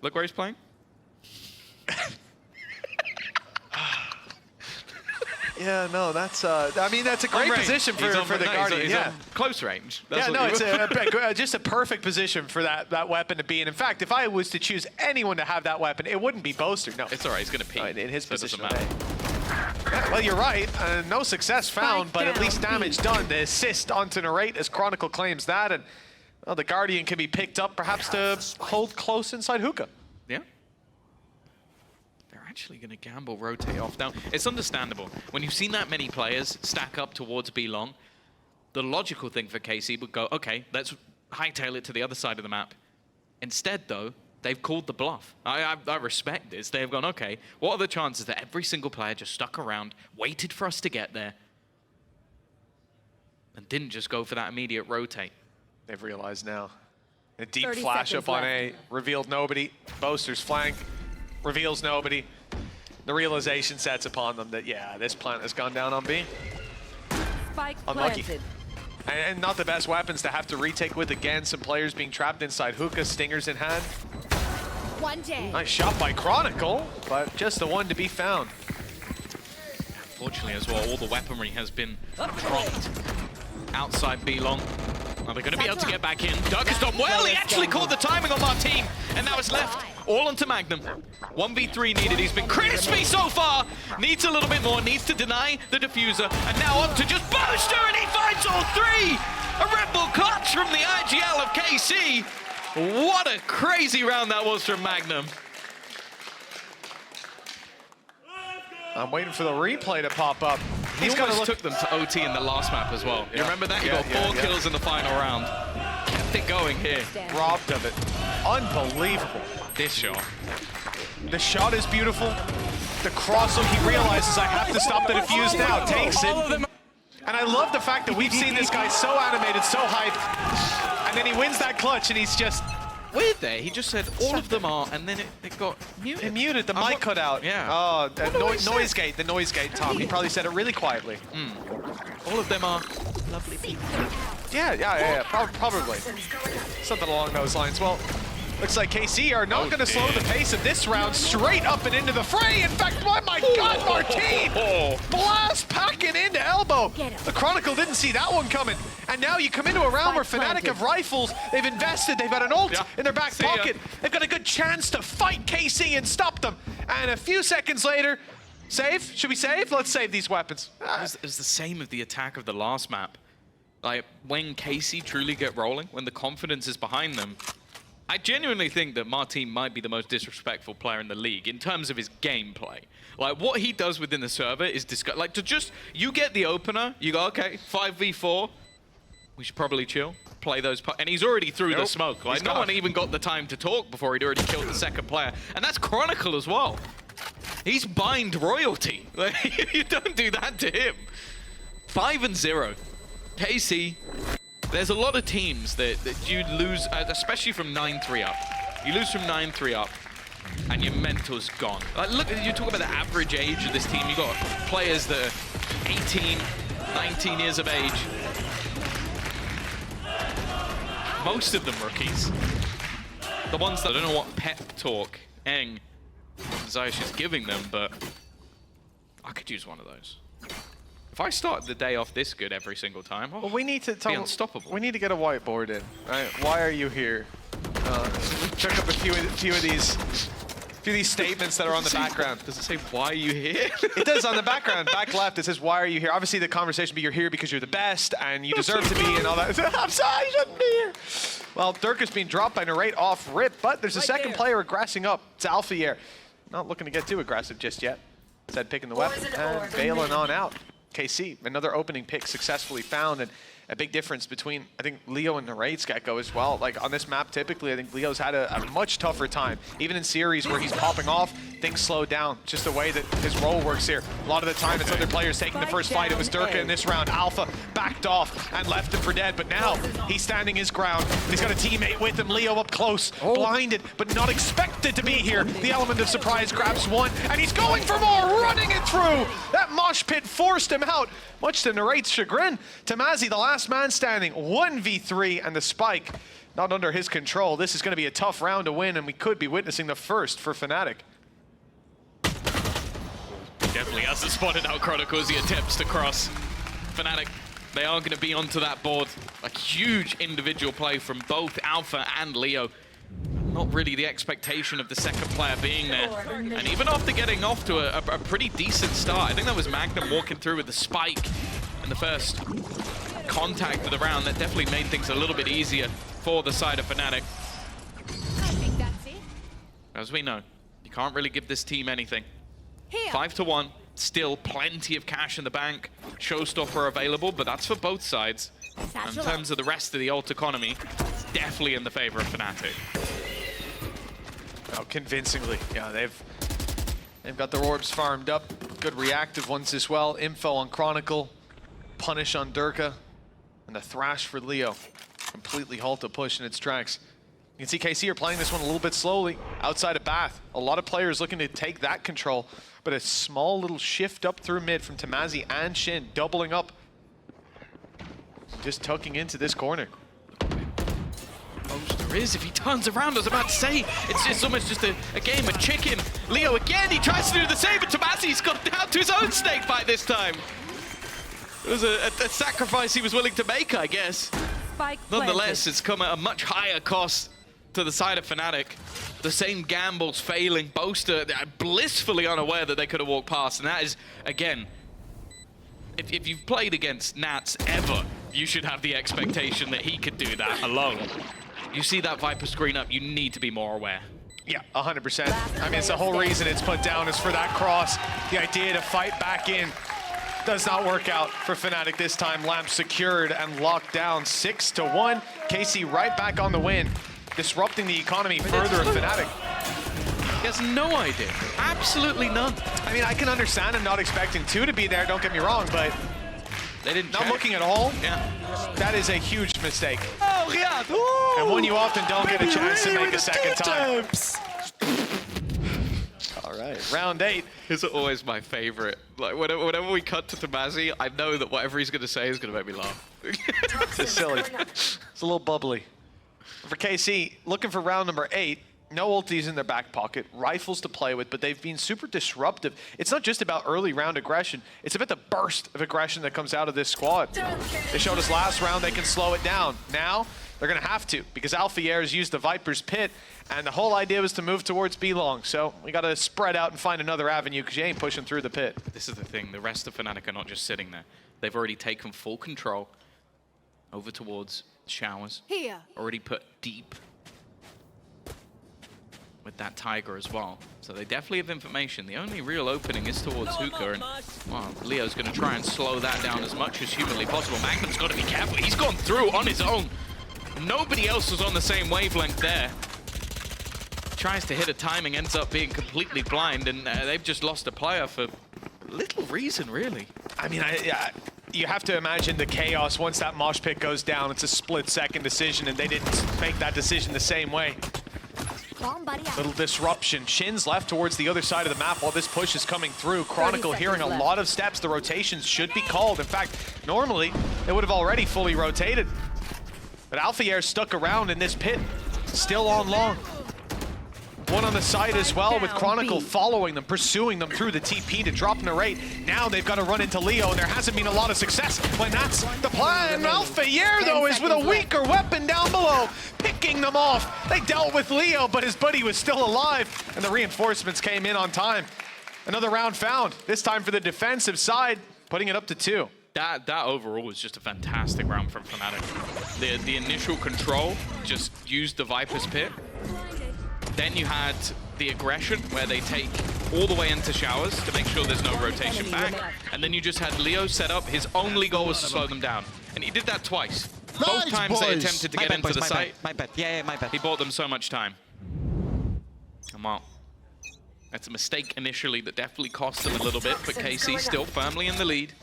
Look where he's playing. Yeah, no, that's, I mean, that's a great position for the Guardian. He's yeah. on close range. That's Yeah, what no, it's just a perfect position for that weapon to be in. In fact, if I was to choose anyone to have that weapon, it wouldn't be Boaster. No, it's all right. He's going to peek. In his so it position. doesn't matter. Yeah, well, you're right. No success found, but at least damage done. The assist onto Narrate as Chronicle claims that, and well, the Guardian can be picked up perhaps to hold close inside hookah. Yeah. They're actually going to gamble, rotate off. Now, it's understandable. When you've seen that many players stack up towards B long, the logical thing for KC would go, okay, let's hightail it to the other side of the map. Instead, though, they've called the bluff. I respect this. They've gone, okay, what are the chances that every single player just stuck around, waited for us to get there, and didn't just go for that immediate rotate? They've realized now. A deep flash up on A, revealed nobody. Boaster's flank, reveals nobody. The realization sets upon them that, yeah, this plant has gone down on B. Spike Unlucky. planted. And not the best weapons to have to retake with again. Some players being trapped inside hookah, stingers in hand. One day. Nice shot by Chronicle, but just the one to be found. Fortunately as well, all the weaponry has been dropped outside B long. Are they going to be able to get back in? Dirk has done well. He actually caught the timing on Martin, and now it's left all onto Magnum. 1v3 needed. He's been crispy so far. Needs a little bit more. Needs to deny the diffuser, and now on to just Booster, and he finds all three. A Red Bull clutch from the IGL of KC. What a crazy round that was from Magnum. I'm waiting for the replay to pop up. He almost took them to OT in the last map as well. You remember that? He got 4 kills in the final round. Kept it going here. Robbed of it. Unbelievable. This shot. The shot is beautiful. The cross look, he realizes I have to stop the defuse now. Takes it. And I love the fact that we've seen this guy so animated, so hyped. And then he wins that clutch and he's just weird there. He just said all of them are, and then it got muted. It muted, the mic cut out. Yeah. Oh, noise gate, the noise gate, Tom. He probably said it really quietly. All of them are lovely people. Yeah. Probably. Something along those lines. Well, looks like KC are not going to slow the pace of this round. Straight up and into the fray. In fact, oh my God, Martin! Blast packing into elbow. The Chronicle didn't see that one coming. And now you come into a round where Fnatic have rifles. They've invested. They've got an ult in their back pocket. They've got a good chance to fight KC and stop them. And a few seconds later, save? Should we save? Let's save these weapons. It was the same of the attack of the last map. Like, when KC truly get rolling, when the confidence is behind them, I genuinely think that Martin might be the most disrespectful player in the league in terms of his gameplay. Like, what he does within the server is disgusting. Like, to just, you get the opener, you go, okay, 5v4, we should probably chill, play those, and he's already through the smoke. Like, no one even got the time to talk before he'd already killed the second player. And that's Chronicle as well. He's bind royalty. Like, you don't do that to him. 5-0. KC, there's a lot of teams that you lose, especially from 9-3 up. You lose from 9-3 up, and your mental's gone. Like, look, you talk about the average age of this team. You got players that are 18, 19 years of age. Most of them rookies. The ones that I don't know what pep talk Eng Zaysh is giving them, but I could use one of those. If I start the day off this good every single time, well, we need to be unstoppable. We need to get a whiteboard in. Right? Why are you here? Check up a few of these statements that are on the background. Does it say, why are you here? It does on the background. Back left, it says, why are you here? Obviously, the conversation would be, you're here because you're the best and you deserve to be and all that. I'm sorry, I shouldn't be here. Well, Dirk is being dropped by Narrate off rip, but there's a second player aggressing up. It's Alpha here. Not looking to get too aggressive just yet. Instead, picking the weapon and bailing on out. KC, another opening pick successfully found, and a big difference between, I think, Leo and Narrate's get-go as well. Like, on this map, typically, I think Leo's had a much tougher time. Even in series where he's popping off, things slow down. Just the way that his role works here. A lot of the time, it's other players taking the first fight. It was Durka in this round. Alpha backed off and left him for dead, but now he's standing his ground. And he's got a teammate with him, Leo up close, blinded, but not expected to be here. The element of surprise grabs one, and he's going for more, running it through. That mosh pit forced him out, much to Narrate's chagrin. Tamazi, the last man standing, 1v3, and the spike not under his control. This is going to be a tough round to win, and we could be witnessing the first for Fnatic. Definitely hasn't spotted out Chronicle as he attempts to cross. Fnatic, they are going to be onto that board. A huge individual play from both Alpha and Leo. not really the expectation of the second player being there. And even after getting off to a pretty decent start, I think that was Magnum walking through with the spike in the first contact of the round. That definitely made things a little bit easier for the side of Fnatic. I think that's it. As we know, you can't really give this team anything. Here. 5-1, still plenty of cash in the bank. Showstopper available, but that's for both sides. In terms of the rest of the ult economy, it's definitely in the favor of Fnatic. Oh, convincingly. Yeah, they've got their orbs farmed up. Good reactive ones as well. Info on Chronicle, punish on Durka, and the thrash for Leo. Completely halt the push in its tracks. You can see KC are playing this one a little bit slowly outside of Bath. A lot of players looking to take that control, but a small little shift up through mid from Tamazi and Shin, doubling up. Just tucking into this corner. There is, if he turns around, I was about to say, it's almost just a game of chicken. Leo again, he tries to do the same, but Tamazi's got down to his own snake bite this time. It was a sacrifice he was willing to make, I guess. Spike Nonetheless, it's come at a much higher cost to the side of Fnatic. The same gambles failing. Boaster blissfully unaware that they could have walked past, and that is, again, if you've played against Nats ever, you should have the expectation that he could do that alone. You see that Viper screen up, you need to be more aware. Yeah, 100%. I mean, it's the whole reason it's put down is for that cross. The idea to fight back in does not work out for Fnatic this time. Lamp secured and locked down 6-1. KC right back on the win, disrupting the economy further of Fnatic. He has no idea. Absolutely none. I mean, I can understand him not expecting two to be there, don't get me wrong, but They didn't not check. looking at all. Yeah. That is a huge mistake. Oh, regarde. And one you often don't get a chance to make a second time. All right, round 8. Is always my favorite. Like whenever we cut to Tamazi, I know that whatever he's gonna say is gonna make me laugh. It's silly. It's a little bubbly. For KC, looking for round number 8. No ultis in their back pocket, rifles to play with, but they've been super disruptive. It's not just about early round aggression, it's about the burst of aggression that comes out of this squad. They showed us last round they can slow it down. Now, they're gonna have to, because Alphayere's used the Viper's pit, and the whole idea was to move towards B-Long. So we gotta spread out and find another avenue, because you ain't pushing through the pit. This is the thing, the rest of Fnatic are not just sitting there. They've already taken full control over towards Showers. Here. Already put deep with that Tiger as well. So they definitely have information. The only real opening is towards Hookah, and well, Leo's going to try and slow that down as much as humanly possible. Magnum's got to be careful. He's gone through on his own. Nobody else was on the same wavelength there. Tries to hit a timing, ends up being completely blind, and they've just lost a player for little reason, really. I mean, you have to imagine the chaos once that mosh pit goes down. It's a split-second decision, and they didn't make that decision the same way. Little disruption. Shin's left towards the other side of the map while this push is coming through. Chronicle hearing a lot of steps. The rotations should be called. In fact, normally, they would have already fully rotated. But Alphayere's stuck around in this pit. Still on long. One on the side as well, with Chronicle following them, pursuing them through the TP to drop Narrate. Now they've got to run into Leo, and there hasn't been a lot of success when that's the plan. Alphayere, though, is with a weaker weapon down below, picking them off. They dealt with Leo, but his buddy was still alive, and the reinforcements came in on time. Another round found, this time for the defensive side, putting it up to 2. That overall was just a fantastic round from Fnatic. The initial control just used the Viper's pit. Then you had the aggression, where they take all the way into Showers to make sure there's no rotation back. And then you just had Leo set up. His only goal was to slow them down. And he did that twice. Both times they attempted to get into the site. My bad. Yeah, my bad. He bought them so much time. Come on. That's a mistake initially that definitely cost them a little bit, but KC still firmly in the lead.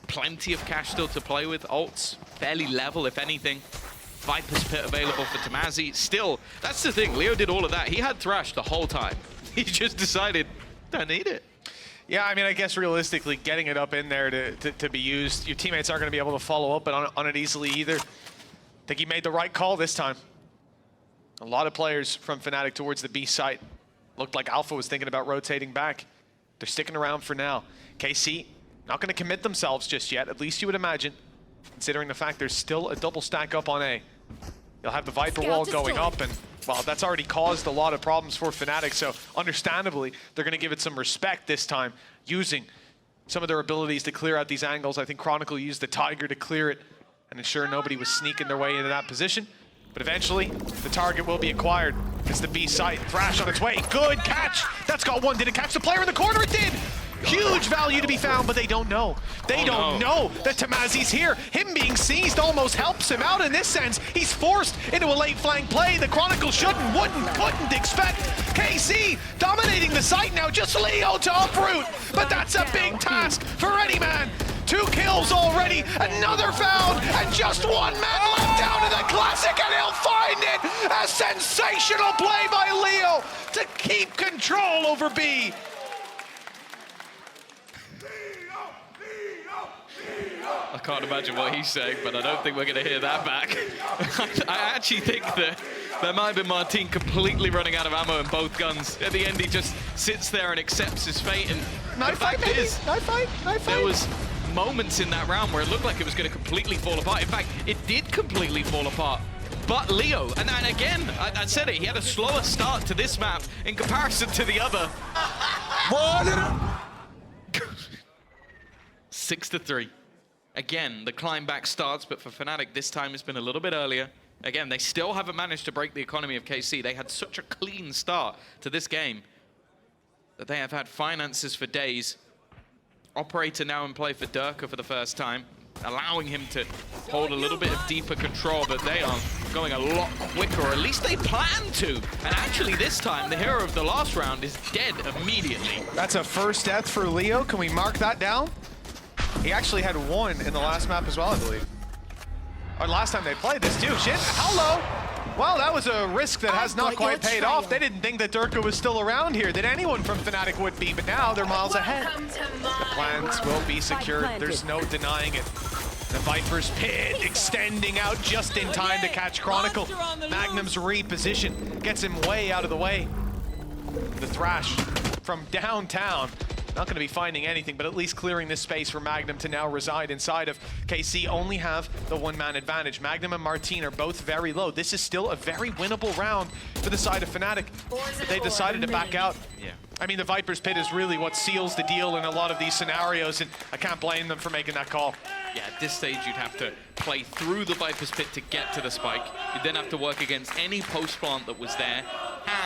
Plenty of cash still to play with. Ults fairly level, if anything. Viper's pit available for Tamazi. Still, that's the thing. Leo did all of that. He had Thrash the whole time. He just decided, don't need it. Yeah, I mean, I guess realistically, getting it up in there to be used, your teammates aren't going to be able to follow up on it easily either. I think he made the right call this time. A lot of players from Fnatic towards the B site. Looked like Alpha was thinking about rotating back. They're sticking around for now. KC, not going to commit themselves just yet, at least you would imagine, considering the fact there's still a double stack up on A. They'll have the Viper wall going up, and well, that's already caused a lot of problems for Fnatic, so understandably, they're going to give it some respect this time, using some of their abilities to clear out these angles. I think Chronicle used the Tiger to clear it and ensure nobody was sneaking their way into that position. But eventually, the target will be acquired. It's the B site. Thrash on its way. Good catch. That's got one. Did it catch the player in the corner? It did. Huge value to be found, but they don't know. They don't know that Tamazi's here. Him being seized almost helps him out in this sense. He's forced into a late flank play. The Chronicle couldn't expect. KC dominating the site now. Just Leo to uproot. But that's a big task for any man. 2 kills already, another found, and just 1 man left down to the Classic, and he'll find it! A sensational play by Leo to keep control over B. I can't imagine what he's saying, but I don't think we're going to hear that back. I actually think that there might have been Martin completely running out of ammo in both guns. At the end, he just sits there and accepts his fate, and Knife fight, baby. Knife fight. There was moments in that round where it looked like it was going to completely fall apart. In fact, it did completely fall apart. But Leo, and again, I said it, he had a slower start to this map in comparison to the other. 6-3. Again, the climb back starts, but for Fnatic, this time it's been a little bit earlier. Again, they still haven't managed to break the economy of KC. They had such a clean start to this game that they have had finances for days. Operator now in play for Durka for the first time, allowing him to hold a little bit of deeper control, but they are going a lot quicker, or at least they plan to. And actually this time, the hero of the last round is dead immediately. That's a first death for Leo. Can we mark that down? He actually had 1 in the last map as well, I believe. Or last time they played this too. Shit, hello! Well, that was a risk that has not quite paid off. They didn't think that Durka was still around here, that anyone from Fnatic would be, but now they're miles ahead. The plans will be secured. There's no denying it. The Viper's Pit extending out just in time to catch Chronicle. Magnum's reposition gets him way out of the way. The Thrash from downtown. Not going to be finding anything, but at least clearing this space for Magnum to now reside inside of. KC only have the 1-man advantage. Magnum and Martin are both very low. This is still a very winnable round for the side of Fnatic. But they decided to back out. Yeah. I mean, the Viper's Pit is really what seals the deal in a lot of these scenarios, and I can't blame them for making that call. Yeah, at this stage, you'd have to play through the Viper's Pit to get to the spike. You'd then have to work against any post-plant that was there,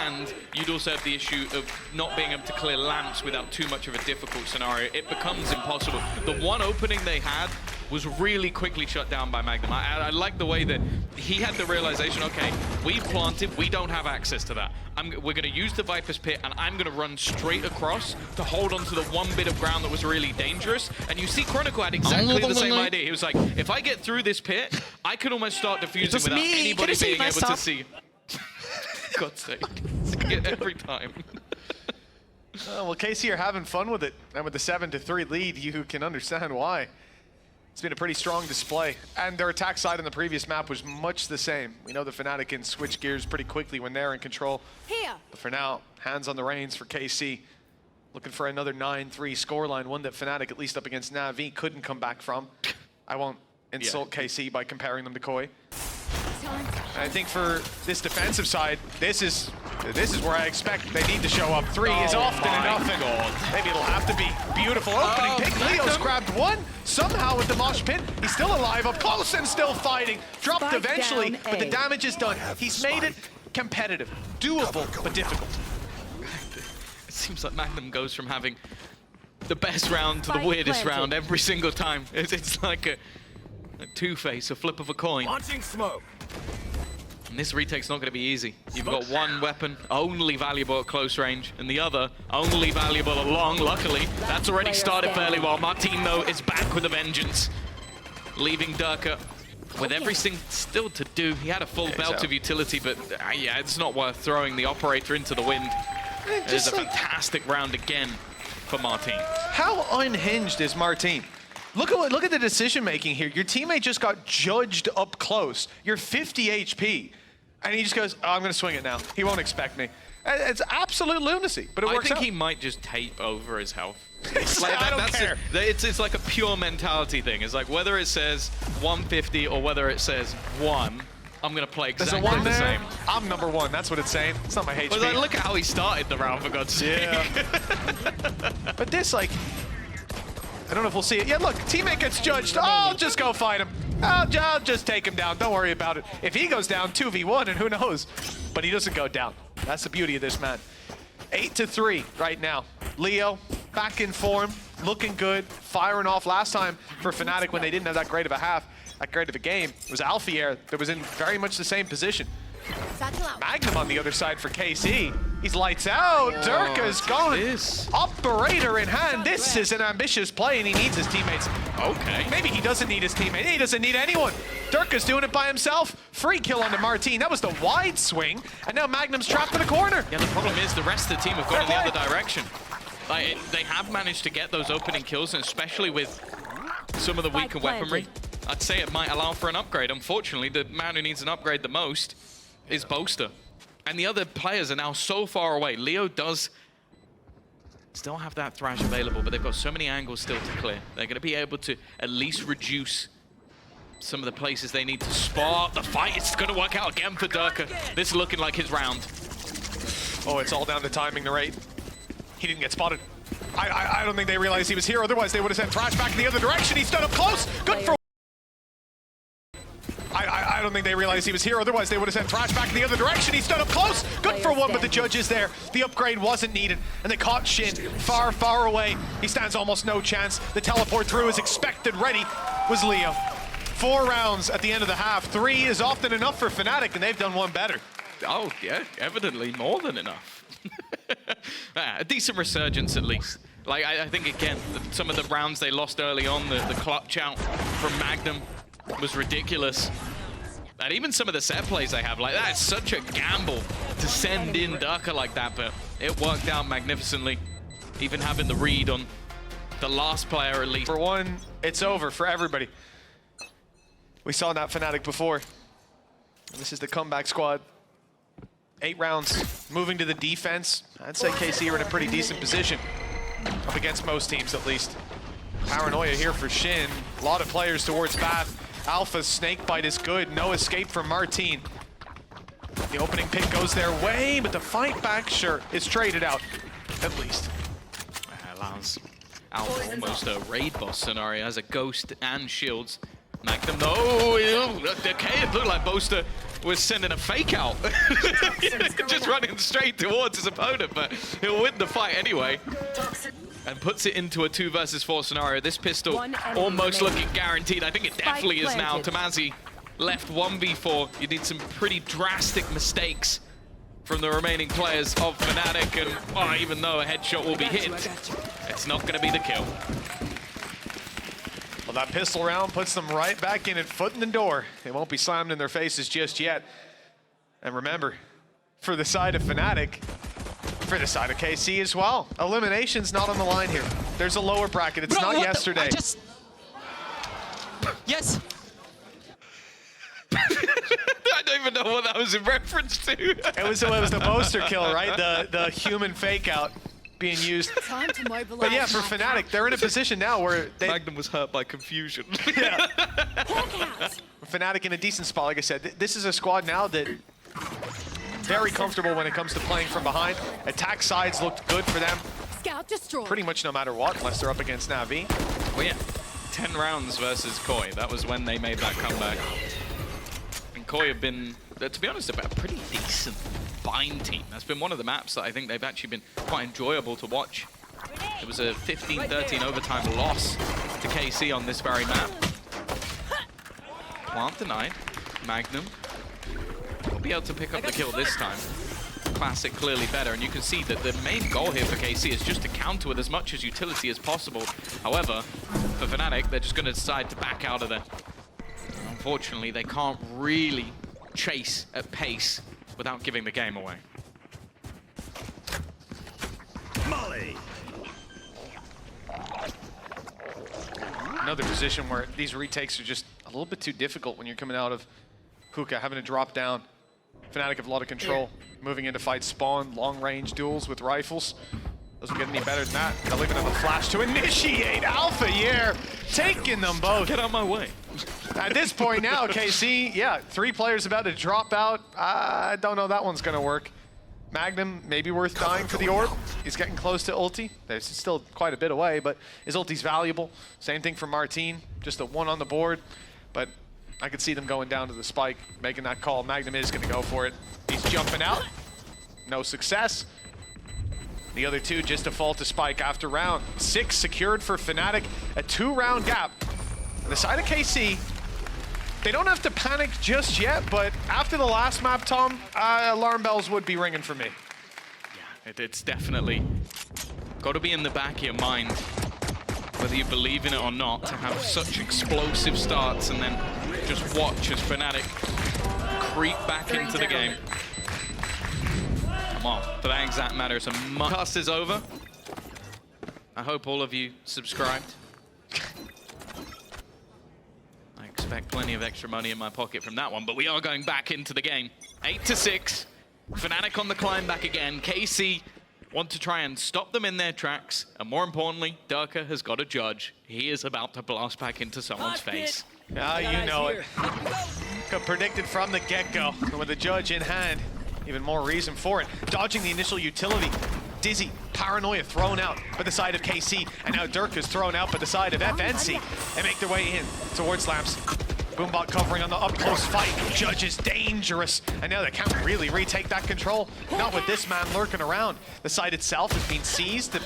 and you'd also have the issue of not being able to clear lamps without too much of a difficult scenario. It becomes impossible. The one opening they had was really quickly shut down by Magnum. I like the way that he had the realization, okay, we've planted, we don't have access to that. We're going to use the Viper's Pit, and I'm going to run straight across to hold onto the one bit of ground that was really dangerous. And you see Chronicle had exactly the same idea. He was like, if I get through this pit, I can almost start defusing without anybody being able to see. God's sake. Every time. Well, KC are having fun with it, and with the 7-3 lead, you can understand why. It's been a pretty strong display, and their attack side in the previous map was much the same. We know the Fnatic can switch gears pretty quickly when they're in control. Here. But for now, hands on the reins for KC. Looking for another 9-3 scoreline, one that Fnatic, at least up against Na'Vi, couldn't come back from. I won't insult KC by comparing them to Koi. And I think for this defensive side, this is where I expect they need to show up. 3 is often enough, and maybe it'll have to be beautiful opening pick. Leo's grabbed 1 somehow with the mosh pit. He's still alive, up close and still fighting. Dropped eventually, but the damage is done. He's made it competitive, doable, but difficult. It seems like Magnum goes from having the best round to the weirdest round every single time. It's like a two-face, a flip of a coin. Launching smoke. And this retake's not going to be easy. You've got one weapon only valuable at close range, and the other only valuable at long. Luckily, that's already started fairly well. Martin, though, is back with a vengeance, leaving Durka with everything still to do. He had a full belt of utility, but yeah, it's not worth throwing the operator into the wind. It is a fantastic round again for Martin. How unhinged is Martin? Look at the decision making here. Your teammate just got judged up close. You're 50 HP, and he just goes, "Oh, I'm going to swing it now. He won't expect me." It's absolute lunacy, but it works out. I think he might just tape over his health. I don't care. It's like a pure mentality thing. It's like whether it says 150 or whether it says 1, I'm going to play There's a exactly one the there. same. I'm number one. That's what it's saying. It's not my HP. But like, look at how he started the round, for God's sake. Yeah. But this, like, I don't know if we'll see it. Yeah, look, teammate gets judged. Oh, just go fight him. I'll just take him down. Don't worry about it. If he goes down, 2v1, and who knows? But he doesn't go down. That's the beauty of this man. 8-3 right now. Leo, back in form, looking good, firing off. Last time for Fnatic when they didn't have that great of a half, that great of a game, it was Alfier that was in very much the same position. Satchel out. Magnum on the other side for KC. He's lights out. Durka's going. This. Operator in hand. This is an ambitious play, and he needs his teammates. Okay. Maybe he doesn't need his teammate. He doesn't need anyone. Durka's doing it by himself. Free kill onto Martin. That was the wide swing, and now Magnum's trapped in a corner. Yeah, the problem is the rest of the team have gone in the Fair other play. direction. Like, they have managed to get those opening kills, and especially with some of the weaker weaponry, I'd say it might allow for an upgrade. Unfortunately, the man who needs an upgrade the most is Boaster. And the other players are now so far away. Leo does still have that Thrash available, but they've got so many angles still to clear. They're going to be able to at least reduce some of the places they need to spot. The fight is going to work out again for Durka. This is looking like his round. Oh, it's all down to timing the rate. He didn't get spotted. I don't think they realized he was here. Otherwise, they would have sent Thrash back in the other direction. He stood up close. Good for... I don't think they realized he was here. Otherwise, they would have sent Thrash back in the other direction. He stood up close. Good for one, but the judge is there. The upgrade wasn't needed, and they caught Shin far, far away. He stands almost no chance. The teleport through is expected. Ready was Leo. 4 rounds at the end of the half. 3 is often enough for Fnatic, and they've done one better. Oh, yeah, evidently more than enough. A decent resurgence, at least. Like, I think, again, some of the rounds they lost early on, the clutch out from Magnum was ridiculous. And even some of the set plays they have, like, that is such a gamble to send in Durka like that, but it worked out magnificently. Even having the read on the last player, at least. For one, it's over for everybody. We saw that Fnatic before. This is the comeback squad. 8 rounds, moving to the defense. I'd say KC are in a pretty decent position. Up against most teams, at least. Paranoia here for Shin. A lot of players towards Bath. Alpha's snake bite is good. No escape from Martin. The opening pick goes their way, but the fight back, sure, it's traded out, at least. Allows Alpha almost a raid boss scenario as a ghost and shields. Magnum, no, okay, it looked like Boaster was sending a fake out. Just running straight towards his opponent, but he'll win the fight anyway. And puts it into a 2 versus 4 scenario. This pistol almost looking guaranteed. I think it definitely is now. Tamazi left 1v4. You need some pretty drastic mistakes from the remaining players of Fnatic, and even though a headshot will be hit, it's not going to be the kill. Well, that pistol round puts them right back in it, foot in the door. They won't be slammed in their faces just yet. And remember, for the side of Fnatic, for the side of KC as well, elimination's not on the line here. There's a lower bracket. It's not yesterday. Yes. I don't even know what that was in reference to. It was the Boaster kill, right? The human fake out being used. Time to mobilize. But yeah, for Fnatic, they're in a position now where they... Magnum was hurt by confusion. Yeah. Hawk out. Fnatic in a decent spot, like I said. This is a squad now that very comfortable when it comes to playing from behind. Attack sides looked good for them Scout destroyed. pretty much no matter what, unless they're up against Na'Vi. Well, yeah, 10 rounds versus Koi. That was when they made that comeback. And Koi have been, to be honest, a pretty decent bind team. That's been one of the maps that I think they've actually been quite enjoyable to watch. It was a 15-13 overtime loss to KC on this very map. Plant denied. Magnum will be able to pick up the kill this time. Classic clearly better, and you can see that the main goal here for KC is just to counter with as much as utility as possible. However, for Fnatic, they're just going to decide to back out of there. Unfortunately, they can't really chase at pace without giving the game away. Molly. Another position where these retakes are just a little bit too difficult when you're coming out of Hookah, having to drop down. Fnatic have a lot of control, moving into fight spawn, long-range duels with rifles. Doesn't get any better than that. They'll even have a flash to initiate. Alpha, yeah, taking them both. Get out of my way. At this point now, KC, yeah, 3 players about to drop out. I don't know that one's going to work. Magnum, maybe worth dying for the orb. He's getting close to ulti. There's still quite a bit away, but his ulti's valuable. Same thing for Martine, just a 1 on the board. But I could see them going down to the spike, making that call. Magnum is going to go for it. He's jumping out. No success. The other 2 just default to spike after round 6 secured for Fnatic. A 2-round gap. On the side of KC, they don't have to panic just yet, but after the last map, Tom, alarm bells would be ringing for me. Yeah, it's definitely got to be in the back of your mind, whether you believe in it or not, to have such explosive starts and then just watch as Fnatic creep back into the game. Come on, for that exact matter, some cast is over. I hope all of you subscribed. I expect plenty of extra money in my pocket from that one, but we are going back into the game. 8-6, Fnatic on the climb back again. KC want to try and stop them in their tracks, and more importantly, Durka has got a judge. He is about to blast back into someone's face. Ah, you know it. Predicted from the get-go, with the judge in hand. Even more reason for it. Dodging the initial utility. Dizzy, Paranoia thrown out by the side of KC, and now Dirk is thrown out by the side of FNC. They make their way in towards Lamps. Boombot covering on the up-close fight. Judge is dangerous, and now they can't really retake that control. Not with this man lurking around. The site itself has been seized. The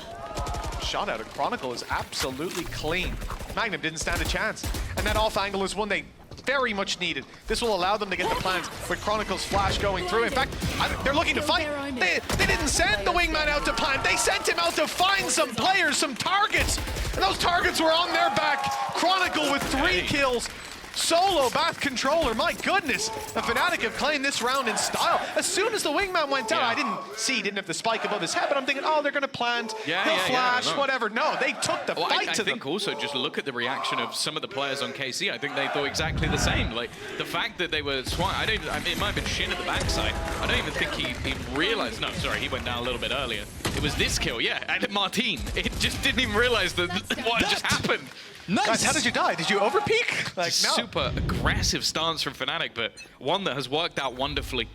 shot out of Chronicle is absolutely clean. Magnum didn't stand a chance, and that off angle is one they very much needed. This will allow them to get the plans with Chronicle's flash going through. In fact, they're looking to fight. They didn't send the wingman out to plant. They sent him out to find some players, some targets. And those targets were on their back. Chronicle with 3 kills. Solo Bath Controller, my goodness. The Fnatic have claimed this round in style. As soon as the wingman went down, I didn't have the spike above his head, but I'm thinking, oh, they're going to plant, he'll flash, whatever. No, they took the fight to them. I think also just look at the reaction of some of the players on KC. I think they thought exactly the same. Like, the fact that they were I mean, it might have been Shin at the backside. I don't even think he realized. No, sorry, he went down a little bit earlier. It was this kill, yeah, and Martine. It just didn't even realize that what had just happened. Nice. Guys, how did you die? Did you overpeak? Like, no. Super aggressive stance from Fnatic, but one that has worked out wonderfully.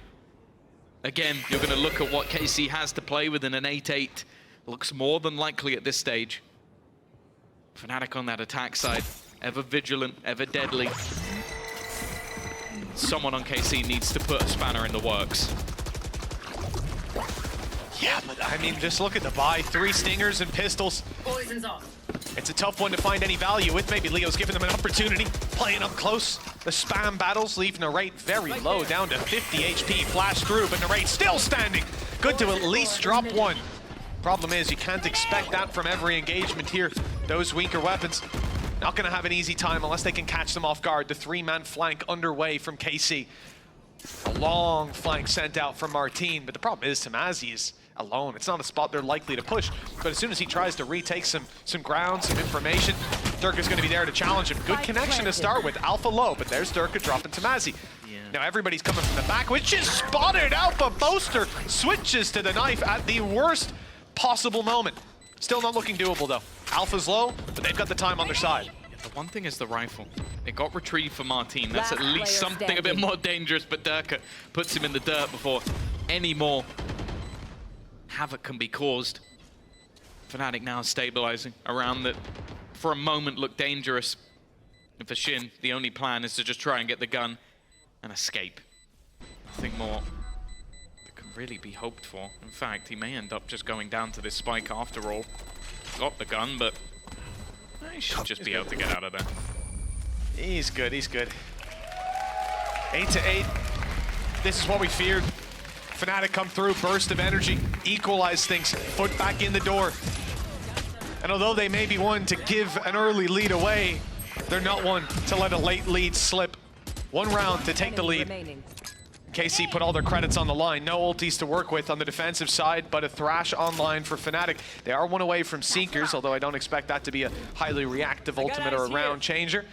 Again, you're going to look at what KC has to play with in an 8-8. Looks more than likely at this stage. Fnatic on that attack side, ever vigilant, ever deadly. Someone on KC needs to put a spanner in the works. Yeah, but I mean, just look at the buy. 3 stingers and pistols. Poison's off. It's a tough one to find any value with. Maybe Leo's giving them an opportunity. Playing up close. The spam battles leave Narrate very low, down to 50 HP. Flash through, but Narrate still standing. Good to at least drop 1. Problem is, you can't expect that from every engagement here. Those weaker weapons, not going to have an easy time unless they can catch them off guard. The 3-man flank underway from KC. A long flank sent out from Martine, but the problem is Tamazi is alone. It's not a spot they're likely to push, but as soon as he tries to retake some ground, some information, Durka is going to be there to challenge him. Good connection to start with, Alpha low, but there's Durka dropping Tamazi. Yeah. Now everybody's coming from the back, which is spotted out, but Boaster switches to the knife at the worst possible moment. Still not looking doable though. Alpha's low, but they've got the time on their side. The one thing is the rifle. It got retrieved for Martine. That's at least something a bit more dangerous, but Durka puts him in the dirt before any more havoc can be caused. Fnatic now stabilizing around that for a moment looked dangerous. And for Shin, the only plan is to just try and get the gun and escape. Nothing more that can really be hoped for. In fact, he may end up just going down to this spike after all. Got the gun, but he should just be able to get out of there. He's good, he's good. 8-8. This is what we feared. Fnatic come through, burst of energy, equalize things, foot back in the door. And although they may be one to give an early lead away, they're not one to let a late lead slip. 1 round to take the lead. KC put all their credits on the line. No ultis to work with on the defensive side, but a Thrash online for Fnatic. They are 1 away from Seekers, although I don't expect that to be a highly reactive ultimate or a round changer.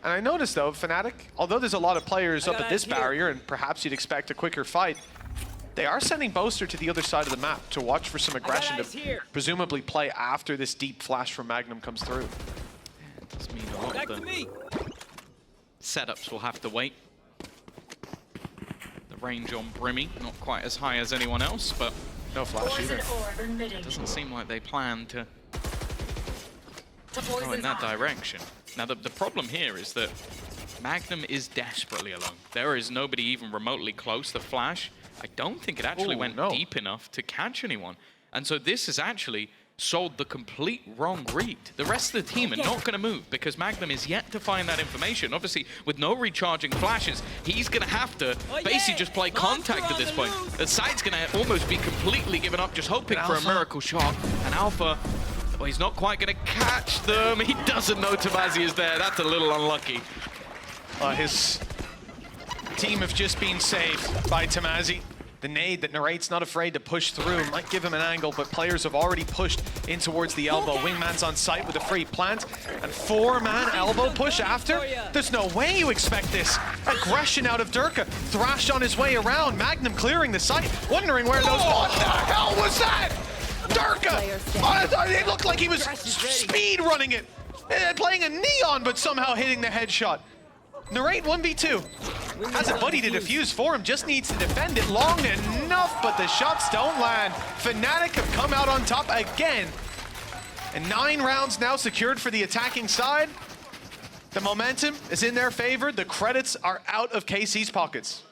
And I noticed though, Fnatic, although there's a lot of players up at this barrier, and perhaps you'd expect a quicker fight, they are sending Boaster to the other side of the map to watch for some aggression to presumably play after this deep flash from Magnum comes through. It does mean a lot. setups will have to wait. The range on Brimmy, not quite as high as anyone else, but No flash either. Poison orb emitting. doesn't seem like they plan to To go in poison that eye. direction. Now, the problem here is that Magnum is desperately alone. There is nobody even remotely close. The flash, I don't think it actually Ooh, went no. deep enough to catch anyone. And so this has actually sold the complete wrong read. The rest of the team are not going to move because Magnum is yet to find that information. Obviously, with no recharging flashes, he's going to have to basically just play contact at this point. The side's going to almost be completely given up, just hoping for a miracle shot. And Alpha, well, he's not quite going to catch them. He doesn't know Tamazi is there. That's a little unlucky. His team have just been saved by Tamazi. The nade that Narrate's not afraid to push through might give him an angle, but players have already pushed in towards the elbow. Wingman's on site with a free plant, and 4-man elbow push after? There's no way you expect this. Aggression out of Durka. Thrash on his way around. Magnum clearing the site, wondering where those... What the hell was that? Durka! Oh, it looked like he was speed running it. Playing a neon, but somehow hitting the headshot. Narrate 1v2. Has a buddy to defuse for him, just needs to defend it long enough, but the shots don't land. Fnatic have come out on top again. And 9 rounds now secured for the attacking side. The momentum is in their favor. The credits are out of KC's pockets.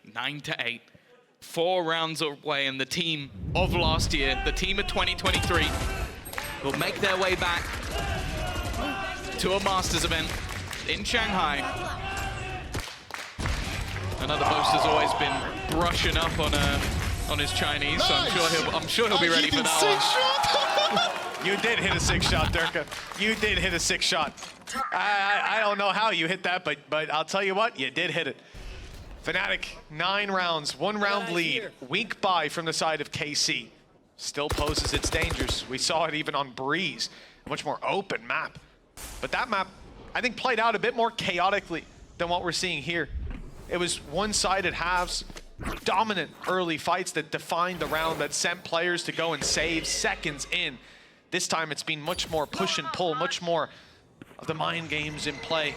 9-8. 4 rounds away, and the team of last year, the team of 2023, will make their way back to a Masters event in Shanghai. Another boast has always been brushing up on his Chinese, so I'm sure he'll be ready for that one. You did hit a 6-shot, Durka. You did hit a 6-shot. I don't know how you hit that, but I'll tell you what, you did hit it. Fnatic, 9 rounds, 1-round lead. Weak buy from the side of KC. Still poses its dangers. We saw it even on Breeze. A much more open map. But that map, I think, played out a bit more chaotically than what we're seeing here. It was one-sided halves, dominant early fights that defined the round, that sent players to go and save seconds in. This time it's been much more push and pull, much more of the mind games in play.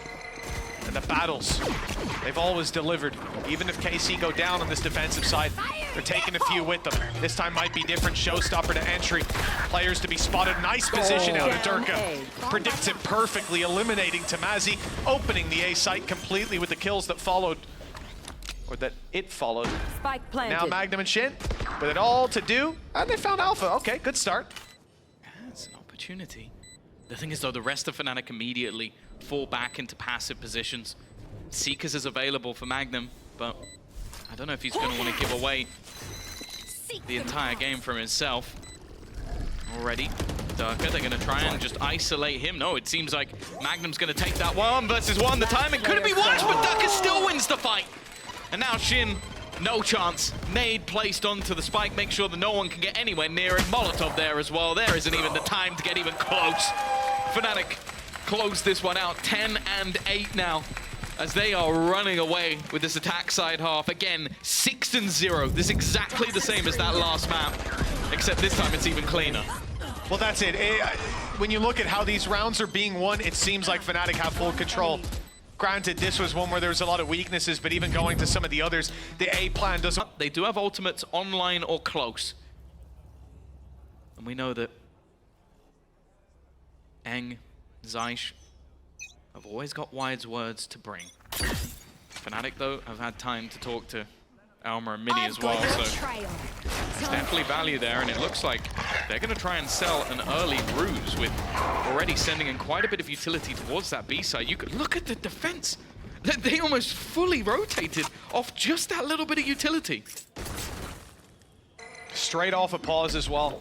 And the battles, they've always delivered. Even if KC go down on this defensive side, they're taking a few with them. This time might be different. Showstopper to entry. Players to be spotted. Nice position out of Durka. Predicts it perfectly, eliminating Tamazi, opening the A site completely with the kills that followed. Or that it followed. Spike planted. Now Magnum and Shin with it all to do. And they found Alpha. Okay, good start. Yeah, it's an opportunity. The thing is, though, the rest of Fnatic immediately fall back into passive positions. Seekers is available for Magnum, but I don't know if he's going to want to give away the entire game from himself. Already, Durka, they're going to try and just isolate him. No, it seems like Magnum's going to take that 1 versus 1. The timing couldn't be worse, but Durka still wins the fight. And now Shin, no chance. Nade placed onto the spike, make sure that no one can get anywhere near it. Molotov there as well. There isn't even the time to get even close. Fnatic close this one out, 10-8 now, as they are running away with this attack side half. Again, 6-0. This is exactly the same as that last map, except this time it's even cleaner. Well, that's it. When you look at how these rounds are being won, it seems like Fnatic have full control. Granted, this was one where there was a lot of weaknesses, but even going to some of the others, the A plan doesn't... They do have ultimates online or close. And we know that Eng, Zeish have always got wise words to bring. Fnatic, though, have had time to talk to Alma and Mini as well, so there's definitely value there, and it looks like they're going to try and sell an early ruse with already sending in quite a bit of utility towards that B side. You could look at the defense. They almost fully rotated off just that little bit of utility. Straight off a pause as well.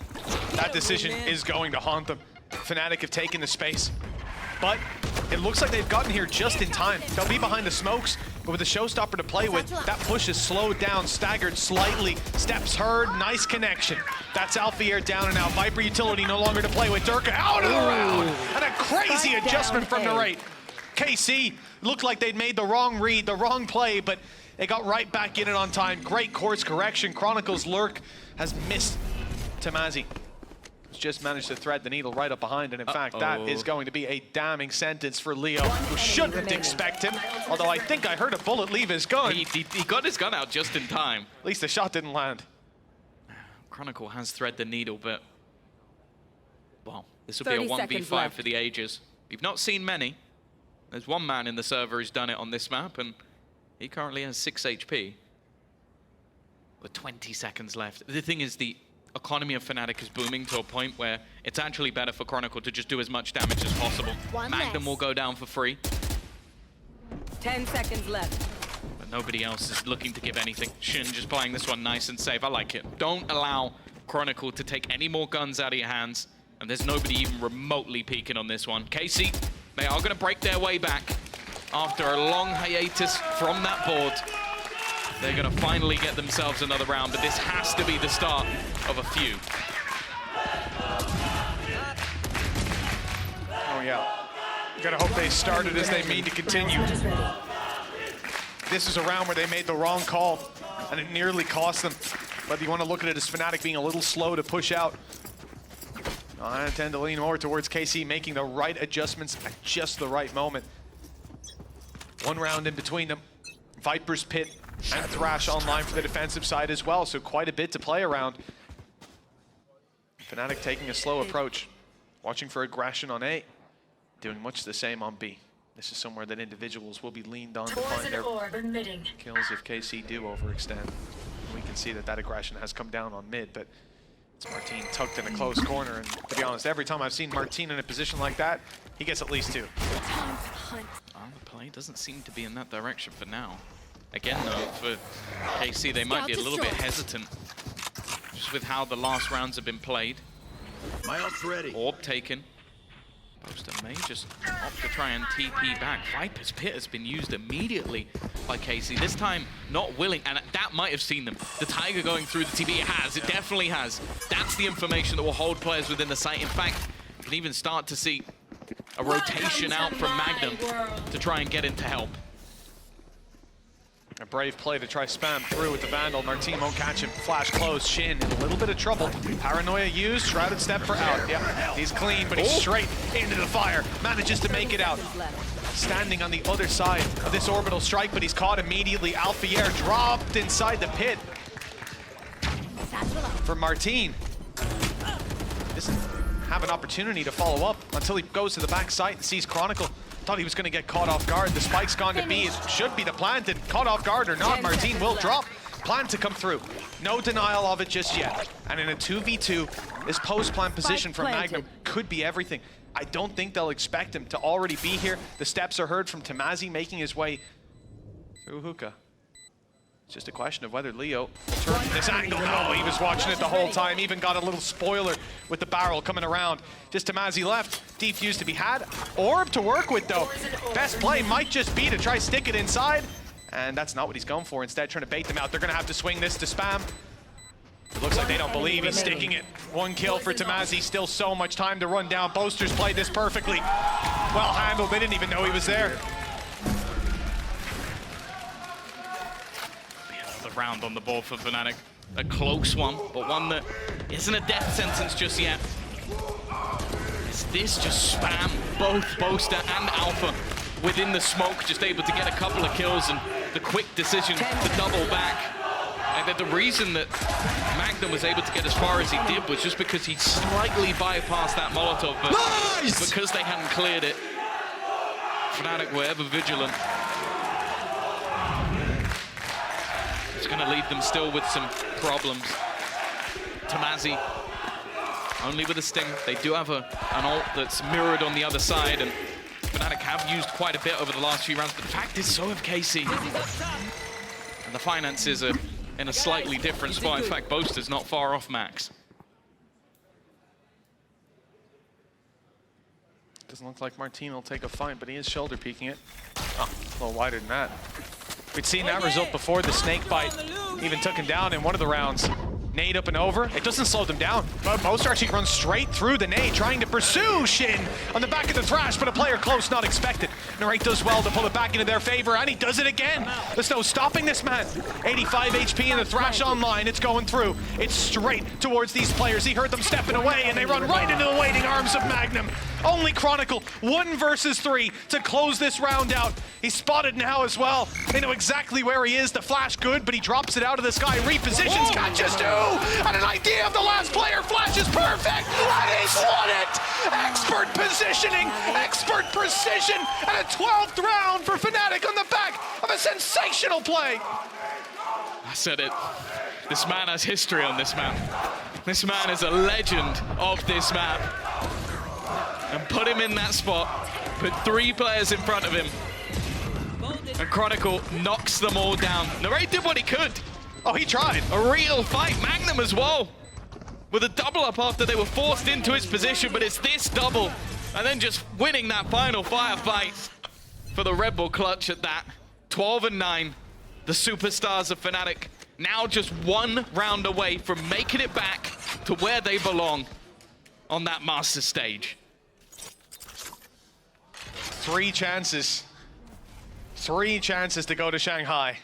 That decision is going to haunt them. Fnatic have taken the space, but it looks like they've gotten here just in time. They'll be behind the smokes, but with a showstopper to play with, that push is slowed down, staggered slightly. Steps heard, nice connection. That's Alfier down and out. Viper utility no longer to play with. Durka out of the round, and a crazy adjustment from Narrate. KC looked like they'd made the wrong read, the wrong play, but they got right back in it on time. Great course correction. Chronicles Lurk has missed Tamazi. just managed to thread the needle right up behind, and in fact, that is going to be a damning sentence for Leo, who shouldn't expect him, although I think I heard a bullet leave his gun. He got his gun out just in time. At least the shot didn't land. Chronicle has thread the needle, but well, this will be a 1v5 for the ages. You've not seen many. There's one man in the server who's done it on this map, and he currently has 6 HP. With 20 seconds left. The thing is, the economy of Fnatic is booming to a point where it's actually better for Chronicle to just do as much damage as possible. Magnum will go down for free. 10 seconds left. But nobody else is looking to give anything. Shin just playing this one nice and safe. I like it. Don't allow Chronicle to take any more guns out of your hands. And there's nobody even remotely peeking on this one. KC, they are going to break their way back after a long hiatus from that board. They're going to finally get themselves another round, but this has to be the start of a few. Oh yeah. Gotta hope they started as they mean to continue. This is a round where they made the wrong call, and it nearly cost them. Whether you want to look at it as Fnatic being a little slow to push out. I tend to lean more towards KC making the right adjustments at just the right moment. One round in between them. Viper's Pit and Thrash online for the defensive side as well, so quite a bit to play around. Fnatic taking a slow approach, watching for aggression on A, doing much the same on B. This is somewhere that individuals will be leaned on to find their kills if KC do overextend. We can see that that aggression has come down on mid, but it's Martin tucked in a close corner, and to be honest, every time I've seen Martin in a position like that, he gets at least 2. The play doesn't seem to be in that direction for now. Again, though, for KC, they might be a little bit hesitant just with how the last rounds have been played. My ult's ready. Orb taken. Poster may just opt to try and TP back. Viper's Pit has been used immediately by KC. This time, not willing, and that might have seen them. The Tiger going through the TP, it has, it definitely has. That's the information that will hold players within the site. In fact, you can even start to see a rotation out from Magnum to try and get in to help. A brave play to try spam through with the Vandal. Martin won't catch him. Flash close. Shin in a little bit of trouble. Paranoia used. Shrouded step for out. Yeah, he's clean, but he's straight into the fire. Manages to make it out. Standing on the other side of this orbital strike, but he's caught immediately. Alfier dropped inside the pit for Martin. Doesn't have an opportunity to follow up until he goes to the back site and sees Chronicle. Thought he was going to get caught off guard. The spike's gone to B. It should be the planted. Caught off guard or not, Martin will drop. Plan to come through. No denial of it just yet. And in a 2v2, this post-plant position from Magnum could be everything. I don't think they'll expect him to already be here. The steps are heard from Tamazi making his way through hookah. It's just a question of whether Leo will turn this angle. No, he was watching it the whole time. Even got a little spoiler with the barrel coming around. Just Tamazi left. Defuse to be had. Orb to work with, though. Best play might just be to try stick it inside. And that's not what he's going for. Instead, trying to bait them out. They're going to have to swing this to spam. It looks like they don't believe he's sticking it. 1 kill for Tamazi. Still so much time to run down. Boasters played this perfectly. Well handled. They didn't even know he was there. Round on the board for Fnatic. A close one, but one that isn't a death sentence just yet. Is this just spam both Boaster and Alpha within the smoke, just able to get a couple of kills, and the quick decision to double back. And that the reason that Magnum was able to get as far as he did was just because he slightly bypassed that Molotov, but because they hadn't cleared it, Fnatic were ever vigilant. It's going to leave them still with some problems. Tamazi, only with a sting. They do have an ult that's mirrored on the other side, and Fnatic have used quite a bit over the last few rounds, but the fact is, so have KC. And the finances are in a slightly different spot. In fact, Boaster's not far off max. Doesn't look like Martin will take a fight, but he is shoulder peeking it. Oh, a little wider than that. We'd seen that result before. The snake bite even took him down in one of the rounds. Nade up and over. It doesn't slow them down, but Boaster actually runs straight through the nade, trying to pursue Shin on the back of the Thrash, but a player close, not expected. Narrate does well to pull it back into their favor, and he does it again. There's no stopping this man. 85 HP in the Thrash online. It's going through. It's straight towards these players. He heard them stepping away, and they run right into the waiting arms of Magnum. Only Chronicle, 1 versus 3 to close this round out. He's spotted now as well. They know exactly where he is. The flash good, but he drops it out of the sky, repositions, catches 2, and an idea of the last player. Flash is perfect, and he's won it! Expert positioning, expert precision, and a 12th round for Fnatic on the back of a sensational play. I said it. This man has history on this map. This man is a legend of this map. And put him in that spot, put 3 players in front of him, and Chronicle knocks them all down. Narrate did what he could. Oh, he tried. A real fight. Magnum as well, with a double up after they were forced into his position, but it's this double, and then just winning that final firefight for the Red Bull clutch at that. 12-9, the superstars of Fnatic, now just 1 round away from making it back to where they belong on that master stage. 3 chances. 3 chances to go to Shanghai.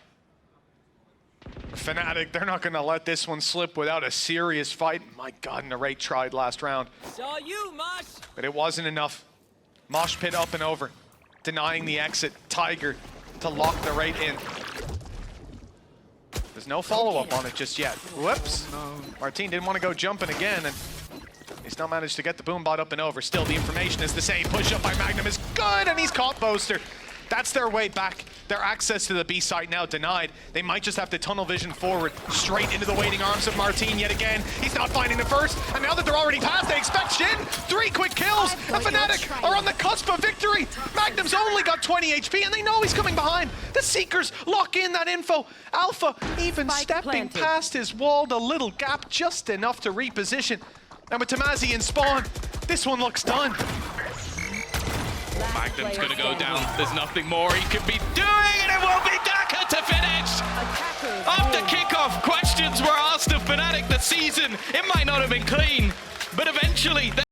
Fnatic, they're not going to let this one slip without a serious fight. My God, Narrate tried last round. Saw you, Mosh. But it wasn't enough. Mosh pit up and over. Denying the exit. Tiger to lock Narrate in. There's no follow-up on it just yet. Whoops. Martin didn't want to go jumping again, and he's not managed to get the boom bot up and over. Still, the information is the same. Push up by Magnum is good, and he's caught Boaster. That's their way back. Their access to the B site now denied. They might just have to tunnel vision forward, straight into the waiting arms of Martin yet again. He's not finding the first, and now that they're already past, they expect Shin. 3 quick kills, and Fnatic are on the cusp of victory. Magnum's only got 20 HP, and they know he's coming behind. The Seekers lock in that info. Alpha even stepping past his wall, the little gap just enough to reposition. And with Tamazi in spawn, this one looks done. Magnum's gonna go down. There's nothing more he could be doing, and it will be Daka to finish! After kickoff, questions were asked of Fnatic this season. It might not have been clean, but eventually